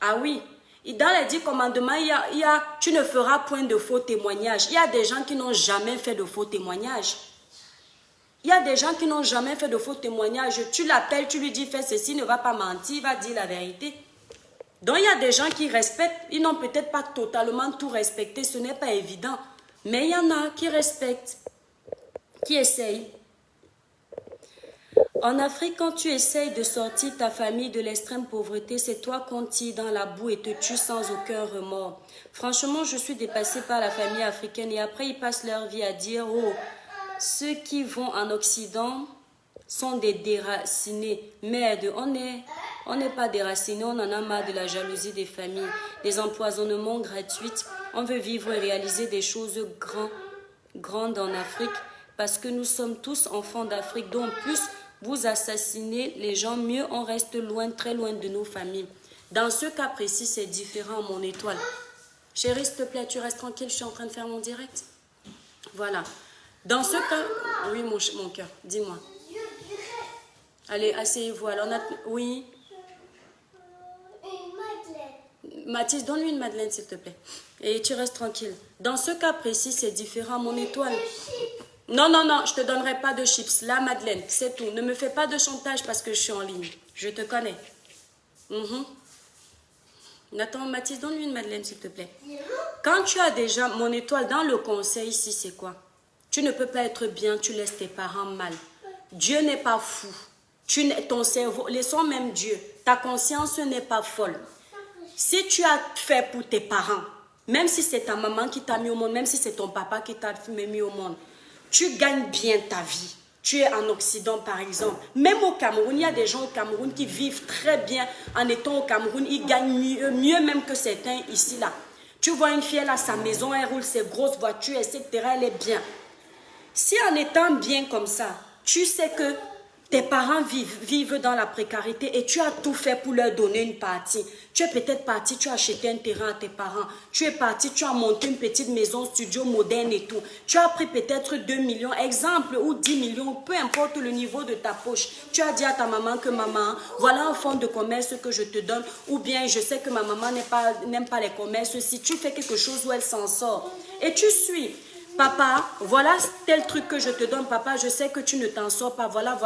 Ah oui. Et dans les 10 commandements, il y a tu ne feras point de faux témoignages. Il y a des gens qui n'ont jamais fait de faux témoignages. Il y a des gens qui n'ont jamais fait de faux témoignages. Tu l'appelles, tu lui dis fais ceci, il ne va pas mentir, il va dire la vérité. Donc il y a des gens qui respectent, ils n'ont peut-être pas totalement tout respecté, ce n'est pas évident. Mais il y en a qui respectent. Qui essaye? En Afrique, quand tu essayes de sortir ta famille de l'extrême pauvreté, c'est toi qu'on tire dans la boue et te tue sans aucun remords. Franchement, je suis dépassée par la famille africaine et après, ils passent leur vie à dire « Oh, ceux qui vont en Occident sont des déracinés. » Merde, on n'est pas déracinés, on en a marre de la jalousie des familles, des empoisonnements gratuits. On veut vivre et réaliser des choses grandes en Afrique parce que nous sommes tous enfants d'Afrique. Donc, plus vous assassinez les gens, mieux on reste loin, très loin de nos familles. Dans ce cas précis, c'est différent, mon étoile. Chérie, s'il te plaît, tu restes tranquille, je suis en train de faire mon direct. Voilà. Dans ce cas... Oui, mon cœur, dis-moi. Allez, asseyez-vous. Alors, oui. Mathis, donne-lui une madeleine, s'il te plaît. Et tu restes tranquille. Dans ce cas précis, c'est différent, mon étoile. Non, non, non, je ne te donnerai pas de chips. La madeleine, c'est tout. Ne me fais pas de chantage parce que je suis en ligne. Je te connais. Nathan, Mathis, donne-lui une madeleine, s'il te plaît. Quand tu as déjà, mon étoile, dans le conseil ici, c'est quoi? Tu ne peux pas être bien, tu laisses tes parents mal. Dieu n'est pas fou. Ton cerveau, laissons même Dieu. Ta conscience n'est pas folle. Si tu as fait pour tes parents, même si c'est ta maman qui t'a mis au monde, même si c'est ton papa qui t'a mis au monde, tu gagnes bien ta vie. Tu es en Occident, par exemple. Même au Cameroun, il y a des gens au Cameroun qui vivent très bien en étant au Cameroun. Ils gagnent mieux même que certains ici, là. Tu vois une fille, elle a sa maison, elle roule ses grosses voitures, etc. Elle est bien. Si en étant bien comme ça, tu sais que tes parents vivent dans la précarité et tu as tout fait pour leur donner une partie. Tu es peut-être parti, tu as acheté un terrain à tes parents. Tu es parti, tu as monté une petite maison, studio moderne et tout. Tu as pris peut-être 2 millions, exemple, ou 10 millions, peu importe le niveau de ta poche. Tu as dit à ta maman que maman, voilà un fonds de commerce que je te donne. Ou bien je sais que ma maman n'aime pas les commerces. Si tu fais quelque chose où elle s'en sort et tu suis... Papa, voilà tel truc que je te donne, papa, je sais que tu ne t'en sors pas, voilà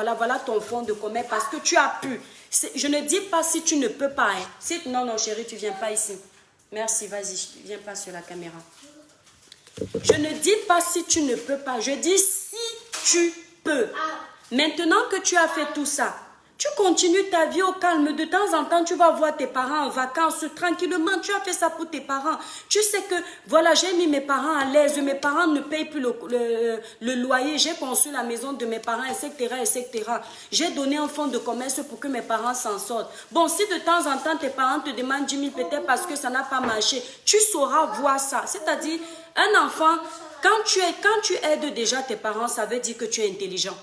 ton fonds de commerce parce que tu as pu. Je ne dis pas si tu ne peux pas. Hein. Non, non, chérie, tu ne viens pas ici. Merci, vas-y, viens pas sur la caméra. Je ne dis pas si tu ne peux pas, je dis si tu peux. Maintenant que tu as fait tout ça, tu continues ta vie au calme. De temps en temps, tu vas voir tes parents en vacances tranquillement. Tu as fait ça pour tes parents. Tu sais que, voilà, j'ai mis mes parents à l'aise. Mes parents ne payent plus le loyer. J'ai conçu la maison de mes parents, etc., etc. J'ai donné un fonds de commerce pour que mes parents s'en sortent. Bon, si de temps en temps, tes parents te demandent 10 000 peut-être parce que ça n'a pas marché, tu sauras voir ça. C'est-à-dire, un enfant, quand tu aides déjà tes parents, ça veut dire que tu es intelligent.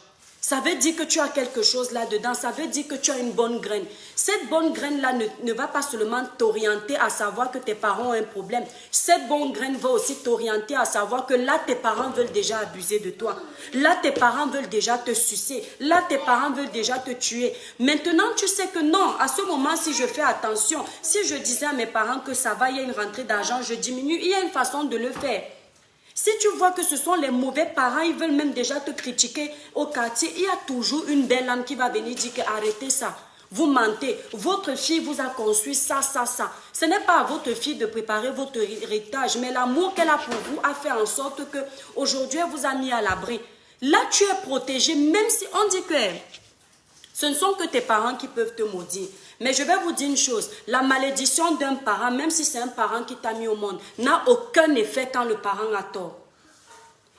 Ça veut dire que tu as quelque chose là-dedans. Ça veut dire que tu as une bonne graine. Cette bonne graine-là ne va pas seulement t'orienter à savoir que tes parents ont un problème. Cette bonne graine va aussi t'orienter à savoir que là, tes parents veulent déjà abuser de toi. Là, tes parents veulent déjà te sucer. Là, tes parents veulent déjà te tuer. Maintenant, tu sais que non, à ce moment, si je fais attention, si je disais à mes parents que ça va, il y a une rentrée d'argent, je diminue, il y a une façon de le faire. Si tu vois que ce sont les mauvais parents, ils veulent même déjà te critiquer au quartier, il y a toujours une belle âme qui va venir dire que arrêtez ça. Vous mentez. Votre fille vous a construit ça, ça, ça. Ce n'est pas à votre fille de préparer votre héritage, mais l'amour qu'elle a pour vous a fait en sorte que aujourd'hui elle vous a mis à l'abri. Là, tu es protégé, même si on dit que ce ne sont que tes parents qui peuvent te maudire. Mais je vais vous dire une chose, la malédiction d'un parent, même si c'est un parent qui t'a mis au monde, n'a aucun effet quand le parent a tort.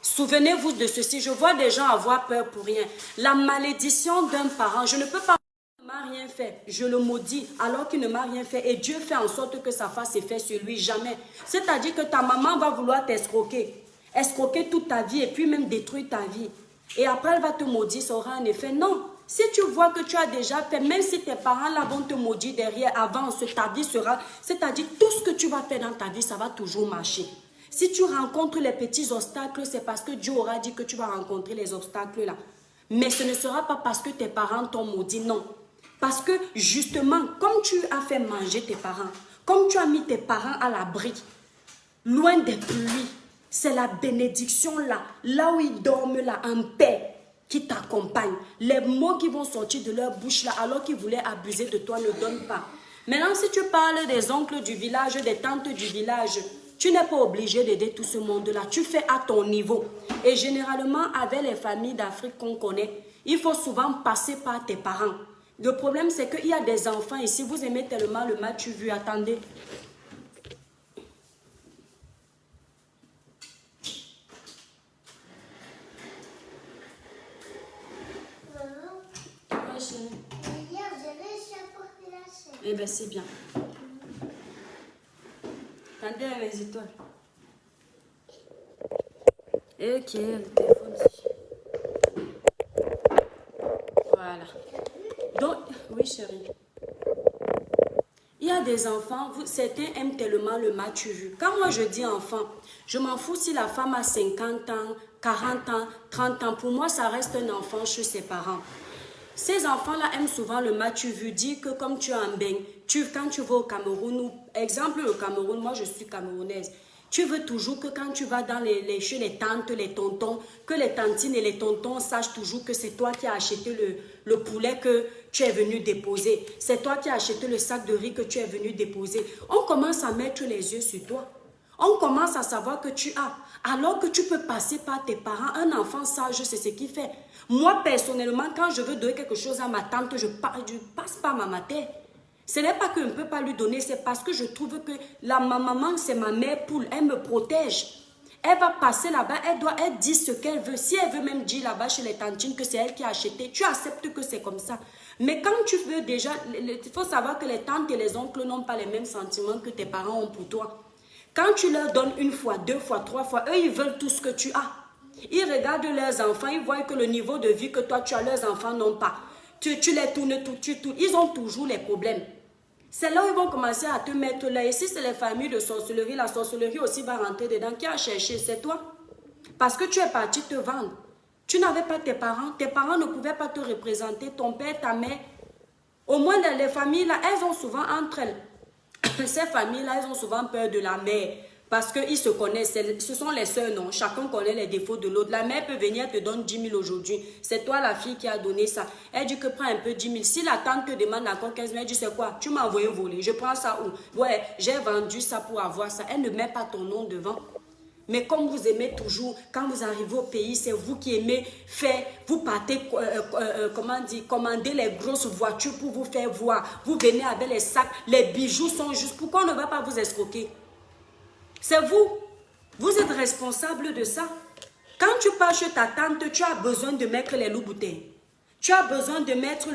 Souvenez-vous de ceci, je vois des gens avoir peur pour rien. La malédiction d'un parent, je ne peux pas, il ne m'a rien fait, je le maudis alors qu'il ne m'a rien fait. Et Dieu fait en sorte que ça fasse effet sur lui, jamais. C'est-à-dire que ta maman va vouloir t'escroquer, escroquer toute ta vie et puis même détruire ta vie. Et après elle va te maudire, ça aura un effet, non. Si tu vois que tu as déjà fait, même si tes parents là vont te maudire derrière, avant, ta vie sera... C'est-à-dire, tout ce que tu vas faire dans ta vie, ça va toujours marcher. Si tu rencontres les petits obstacles, c'est parce que Dieu aura dit que tu vas rencontrer les obstacles là. Mais ce ne sera pas parce que tes parents t'ont maudit, non. Parce que justement, comme tu as fait manger tes parents, comme tu as mis tes parents à l'abri, loin des pluies, c'est la bénédiction là, là où ils dorment là, en paix, qui t'accompagnent. Les mots qui vont sortir de leur bouche là, alors qu'ils voulaient abuser de toi, ne donnent pas. Maintenant, si tu parles des oncles du village, des tantes du village, Tu n'es pas obligé d'aider tout ce monde-là. Tu fais à ton niveau. Et généralement, avec les familles d'Afrique qu'on connaît, il faut souvent passer par tes parents. Le problème, c'est qu'il y a des enfants ici. Vous aimez tellement le match vu. Attendez. Ouais, chérie. Hier, j'avais apporté la chaîne. Eh bien, c'est bien. Attendez les étoiles. Ok, le téléphone aussi. Voilà. Donc, oui chérie. Il y a des enfants, certains aiment tellement le match vu. Quand moi je dis enfant, je m'en fous si la femme a 50 ans, 40 ans, 30 ans. Pour moi, ça reste un enfant chez ses parents. Ces enfants-là aiment souvent le match vu. Dire que comme tu es en bain, quand tu vas au Cameroun, ou, exemple le Cameroun, moi je suis camerounaise. Tu veux toujours que quand tu vas chez les tantes, les tontons, que les tantines et les tontons sachent toujours que c'est toi qui as acheté le poulet que tu es venu déposer. C'est toi qui as acheté le sac de riz que tu es venu déposer. On commence à mettre les yeux sur toi. On commence à savoir que tu as. Alors que tu peux passer par tes parents. Un enfant sage, c'est ce qu'il fait. Moi, personnellement, quand je veux donner quelque chose à ma tante, je passe par ma mère. Ce n'est pas que je ne peux pas lui donner, c'est parce que je trouve que ma maman, c'est ma mère poule. Elle me protège. Elle va passer là-bas, elle dit ce qu'elle veut. Si elle veut même dire là-bas chez les tantines que c'est elle qui a acheté, tu acceptes que c'est comme ça. Mais quand tu veux déjà, il faut savoir que les tantes et les oncles n'ont pas les mêmes sentiments que tes parents ont pour toi. Quand tu leur donnes une fois, deux fois, trois fois, eux, ils veulent tout ce que tu as. Ils regardent leurs enfants, ils voient que le niveau de vie que toi, tu as, leurs enfants n'ont pas. Tu les tournes, ils ont toujours les problèmes. C'est là où ils vont commencer à te mettre là. Et si c'est les familles de sorcellerie, la sorcellerie aussi va rentrer dedans. Qui a cherché? C'est toi. Parce que tu es parti te vendre. Tu n'avais pas tes parents ne pouvaient pas te représenter, ton père, ta mère. Au moins, les familles là, elles ont souvent entre elles. Ces familles-là, elles ont souvent peur de la mère. Parce qu'ils se connaissent, ce sont les sœurs, non? Chacun connaît les défauts de l'autre. La mère peut venir te donner 10 000 aujourd'hui. C'est toi la fille qui a donné ça. Elle dit que prends un peu 10 000. Si la tante te demande encore 15 000, elle dit c'est quoi? Tu m'as envoyé voler. Je prends ça où? Ouais, j'ai vendu ça pour avoir ça. Elle ne met pas ton nom devant. Mais comme vous aimez toujours, quand vous arrivez au pays, c'est vous qui aimez faire, vous partez, commander les grosses voitures pour vous faire voir. Vous venez avec les sacs, les bijoux sont juste. Pourquoi on ne va pas vous escroquer? C'est vous. Vous êtes responsable de ça. Quand tu pars chez ta tante, tu as besoin de mettre les loups bouteilles. Tu as besoin de mettre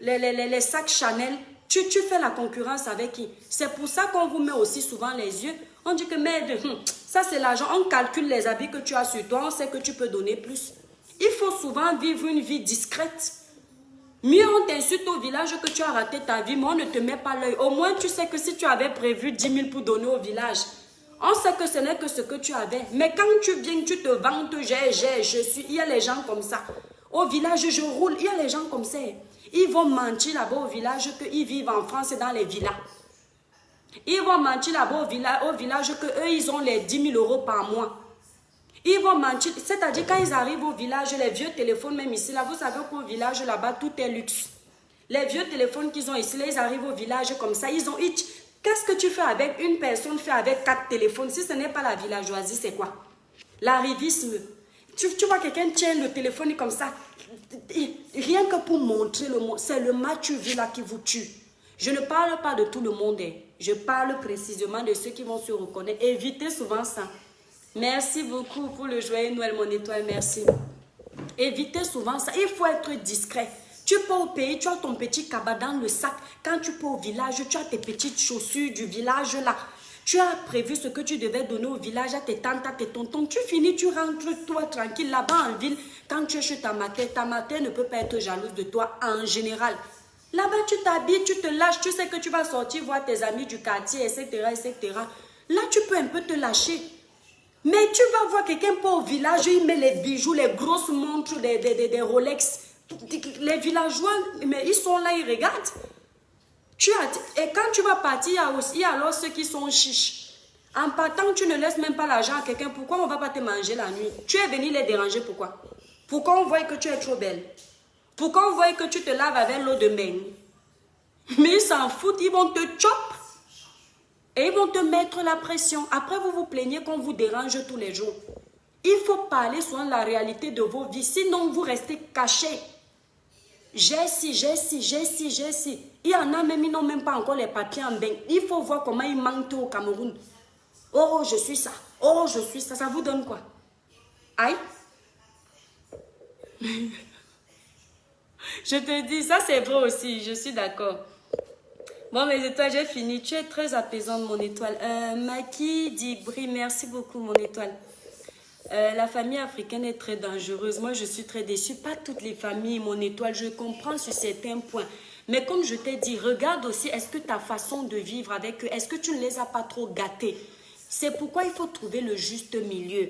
les sacs Chanel. Tu fais la concurrence avec qui? C'est pour ça qu'on vous met aussi souvent les yeux. On dit que merde, ça c'est l'argent. On calcule les habits que tu as sur toi. On sait que tu peux donner plus. Il faut souvent vivre une vie discrète. Mieux on t'insulte au village que tu as raté ta vie, mais on ne te met pas l'œil. Au moins tu sais que si tu avais prévu 10 000 pour donner au village, on sait que ce n'est que ce que tu avais. Mais quand tu viens, tu te vantes, je suis. Il y a les gens comme ça. Au village, je roule. Il y a les gens comme ça. Ils vont mentir là-bas au village qu'ils vivent en France et dans les villas. Ils vont mentir là-bas au village qu'eux, ils ont les 10 000 euros par mois. Ils vont mentir. C'est-à-dire quand ils arrivent au village, les vieux téléphones, même ici, là, vous savez qu'au village là-bas, tout est luxe. Les vieux téléphones qu'ils ont ici, là, ils arrivent au village comme ça. Qu'est-ce que tu fais avec une personne fait avec 4 téléphones? Si ce n'est pas la villageoisie, c'est quoi? L'arrivisme. Tu vois quelqu'un tient le téléphone comme ça. Rien que pour montrer le monde. C'est le match vu là qui vous tue. Je ne parle pas de tout le monde. Je parle précisément de ceux qui vont se reconnaître. Évitez souvent ça. Merci beaucoup pour le joyeux Noël, mon étoile. Merci. Évitez souvent ça. Il faut être discret. Tu pars au pays, tu as ton petit cabas dans le sac. Quand tu pars au village, tu as tes petites chaussures du village là. Tu as prévu ce que tu devais donner au village à tes tantes, à tes tontons. Tu finis, tu rentres toi tranquille là-bas en ville. Quand tu es chez ta mère ne peut pas être jalouse de toi en général. Là-bas, tu t'habilles, tu te lâches. Tu sais que tu vas sortir voir tes amis du quartier, etc., etc. Là, tu peux un peu te lâcher. Mais tu vas voir quelqu'un pas au village, il met les bijoux, les grosses montres, des Rolex. Les villageois, mais ils sont là, ils regardent. Et quand tu vas partir, il y a alors ceux qui sont chiches. En partant, tu ne laisses même pas l'argent à quelqu'un. Pourquoi on ne va pas te manger la nuit? Tu es venu les déranger, pourquoi? Pourquoi on voit que tu es trop belle? Pourquoi on voit que tu te laves avec l'eau de bain? Mais ils s'en foutent, ils vont te choper. Et ils vont te mettre la pression. Après, vous vous plaignez qu'on vous dérange tous les jours. Il faut parler sur la réalité de vos vies. Sinon, vous restez cachés. J'ai ci, j'ai ci, j'ai ci, j'ai ci. Il y en a même, ils n'ont même pas encore les papiers en bain. Il faut voir comment ils mentent au Cameroun. Oh, je suis ça. Oh, je suis ça. Ça vous donne quoi? Aïe. Je te dis, ça c'est vrai aussi. Je suis d'accord. Bon, mes étoiles, j'ai fini. Tu es très apaisante, mon étoile. Maki Dibri, merci beaucoup, mon étoile. La famille africaine est très dangereuse. Moi, je suis très déçue. Pas toutes les familles, mon étoile. Je comprends sur certains points. Mais comme je t'ai dit, regarde aussi, est-ce que ta façon de vivre avec eux, est-ce que tu ne les as pas trop gâtés? C'est pourquoi il faut trouver le juste milieu.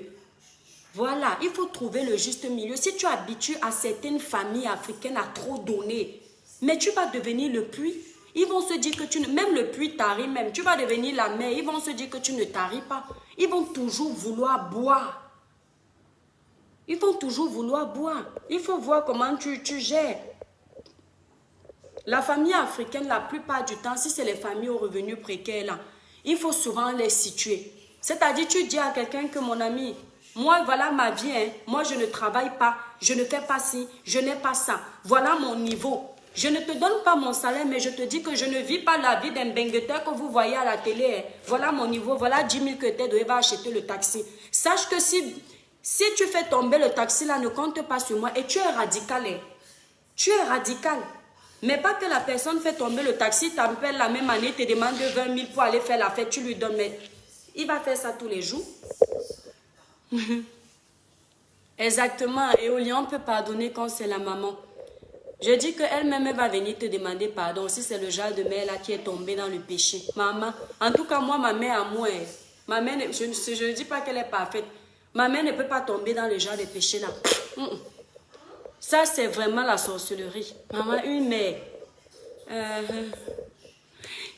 Voilà, il faut trouver le juste milieu. Si tu habitues à certaines familles africaines à trop donner, mais tu vas devenir le puits. Ils vont se dire que tu ne... Même le puits tarit même. Tu vas devenir la mer. Ils vont se dire que tu ne taris pas. Ils vont toujours vouloir boire. Ils vont toujours vouloir boire. Il faut voir comment tu gères. La famille africaine, la plupart du temps, si c'est les familles aux revenus précaires, là, il faut souvent les situer. C'est-à-dire, tu dis à quelqu'un que mon ami, moi, voilà ma vie, hein. Moi, je ne travaille pas, je ne fais pas ci, je n'ai pas ça. Voilà mon niveau. Je ne te donne pas mon salaire, mais je te dis que je ne vis pas la vie d'un bengueteur que vous voyez à la télé. Hein. Voilà mon niveau, voilà 10 000 que tu vas acheter le taxi. Sache que si tu fais tomber le taxi, là, ne compte pas sur moi. Et tu es radical. Hein. Tu es radical. Mais pas que la personne fait tomber le taxi, t'appelle la même année, te demande 20 000 pour aller faire la fête, tu lui donnes. Mais il va faire ça tous les jours. Exactement. Et Olian peut pardonner quand c'est la maman. Je dis qu'elle-même, elle va venir te demander pardon. Si c'est le genre de mère là qui est tombée dans le péché. Maman, en tout cas, moi, ma mère à moi, ma mère, je ne dis pas qu'elle est parfaite. Ma mère ne peut pas tomber dans le genre de péché là. Ça, c'est vraiment la sorcellerie. Maman, une mère.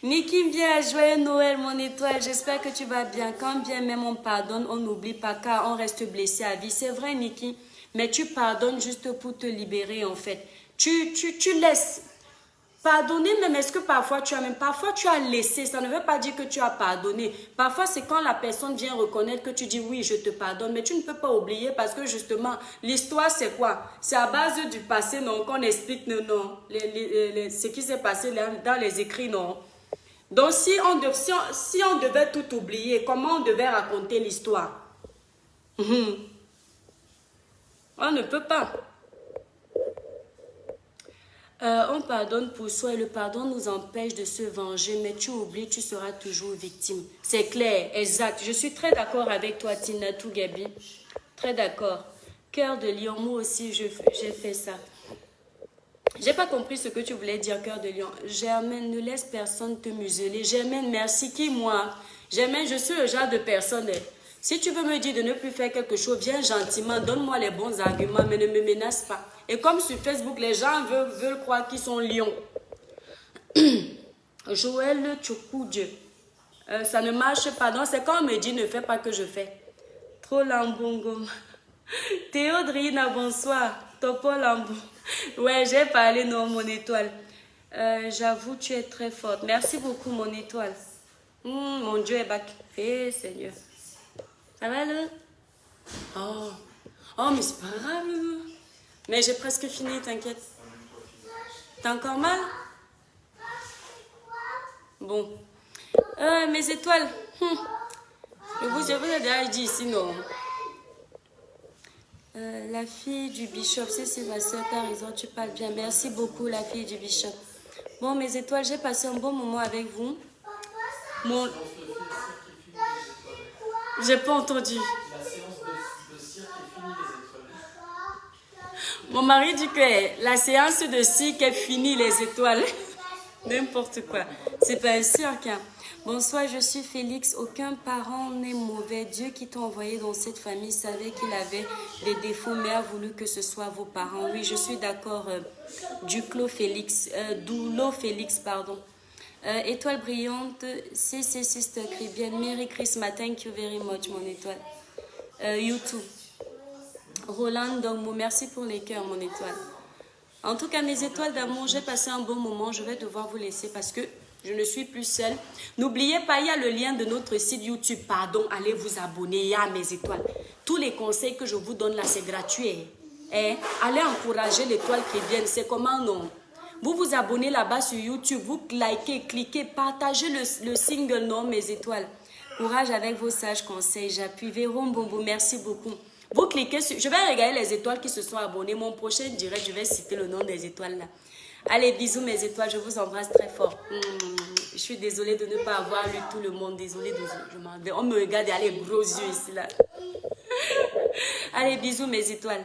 Niki, viens, joyeux Noël, mon étoile. J'espère que tu vas bien. Quand bien même on pardonne, on n'oublie pas car on reste blessé à vie. C'est vrai, Niki. Mais tu pardonnes juste pour te libérer, en fait. Tu laisses. Pardonner même, est-ce que parfois tu as laissé, ça ne veut pas dire que tu as pardonné. Parfois c'est quand la personne vient reconnaître que tu dis oui, je te pardonne, mais tu ne peux pas oublier parce que justement, l'histoire c'est quoi? C'est à base du passé, non, qu'on explique, non, ce qui s'est passé dans les écrits, non. Donc si on devait tout oublier, comment on devait raconter l'histoire? On ne peut pas. On pardonne pour soi et le pardon nous empêche de se venger, mais tu oublies, tu seras toujours victime. C'est clair, exact. Je suis très d'accord avec toi, Tina Tougabi. Très d'accord. Cœur de lion, moi aussi, j'ai fait ça. J'ai pas compris ce que tu voulais dire, cœur de lion. Germaine, ne laisse personne te museler. Germaine, merci. Qui, moi? Germaine, je suis le genre de personne. Si tu veux me dire de ne plus faire quelque chose, viens gentiment, donne-moi les bons arguments, mais ne me menace pas. Et comme sur Facebook, les gens veulent croire qu'ils sont lions. Joël Tchoukoudje. Ça ne marche pas. Donc, c'est quand on me dit ne fais pas que je fais. Trop lambongo. Théodrina, bonsoir. Topo lambo. Ouais, j'ai parlé, non, mon étoile. J'avoue, tu es très forte. Merci beaucoup, mon étoile. Mon Dieu est back. Eh, Seigneur. Ça va, là? Oh, mais c'est pas grave, là. Mais j'ai presque fini, t'inquiète. T'as encore mal? Bon. Mes étoiles. Je vous ai déjà dit ici, non? La fille du bishop, c'est ma soeur, t'as raison, tu parles bien. Merci beaucoup, la fille du bishop. Bon, mes étoiles, j'ai passé un bon moment avec vous. Mon... J'ai pas entendu. La séance de cirque est finie, les étoiles. Mon mari dit que la séance de cirque est finie, les étoiles. N'importe quoi. C'est pas un cirque. Hein. Bonsoir, je suis Félix. Aucun parent n'est mauvais. Dieu qui t'a envoyé dans cette famille savait qu'il avait des défauts, mais a voulu que ce soit vos parents. Oui, je suis d'accord. Doulo Félix, pardon. Étoile brillante, CC Sister Caribbean. Merry Christmas, thank you very much, mon étoile. YouTube. Roland Dongmo, merci pour les cœurs, mon étoile. En tout cas, mes étoiles d'amour, j'ai passé un bon moment. Je vais devoir vous laisser parce que Je ne suis plus seule. N'oubliez pas, il y a le lien de notre site YouTube. Pardon, allez vous abonner. Il y a mes étoiles. Tous les conseils que je vous donne là, c'est gratuit. Allez encourager l'étoile chrétienne. C'est comment non? Vous vous abonnez là-bas sur YouTube. Vous likez, cliquez, partagez le single non, mes étoiles. Courage avec vos sages conseils. J'appuie. Véron Bombo, merci beaucoup. Vous cliquez sur... Je vais regarder les étoiles qui se sont abonnées. Mon prochain direct, je vais citer le nom des étoiles là. Allez, bisous mes étoiles. Je vous embrasse très fort. Je suis désolée de ne pas avoir lu tout le monde. Désolée. Je m'en vais. On me regarde et a les gros yeux ici là. Allez, bisous mes étoiles.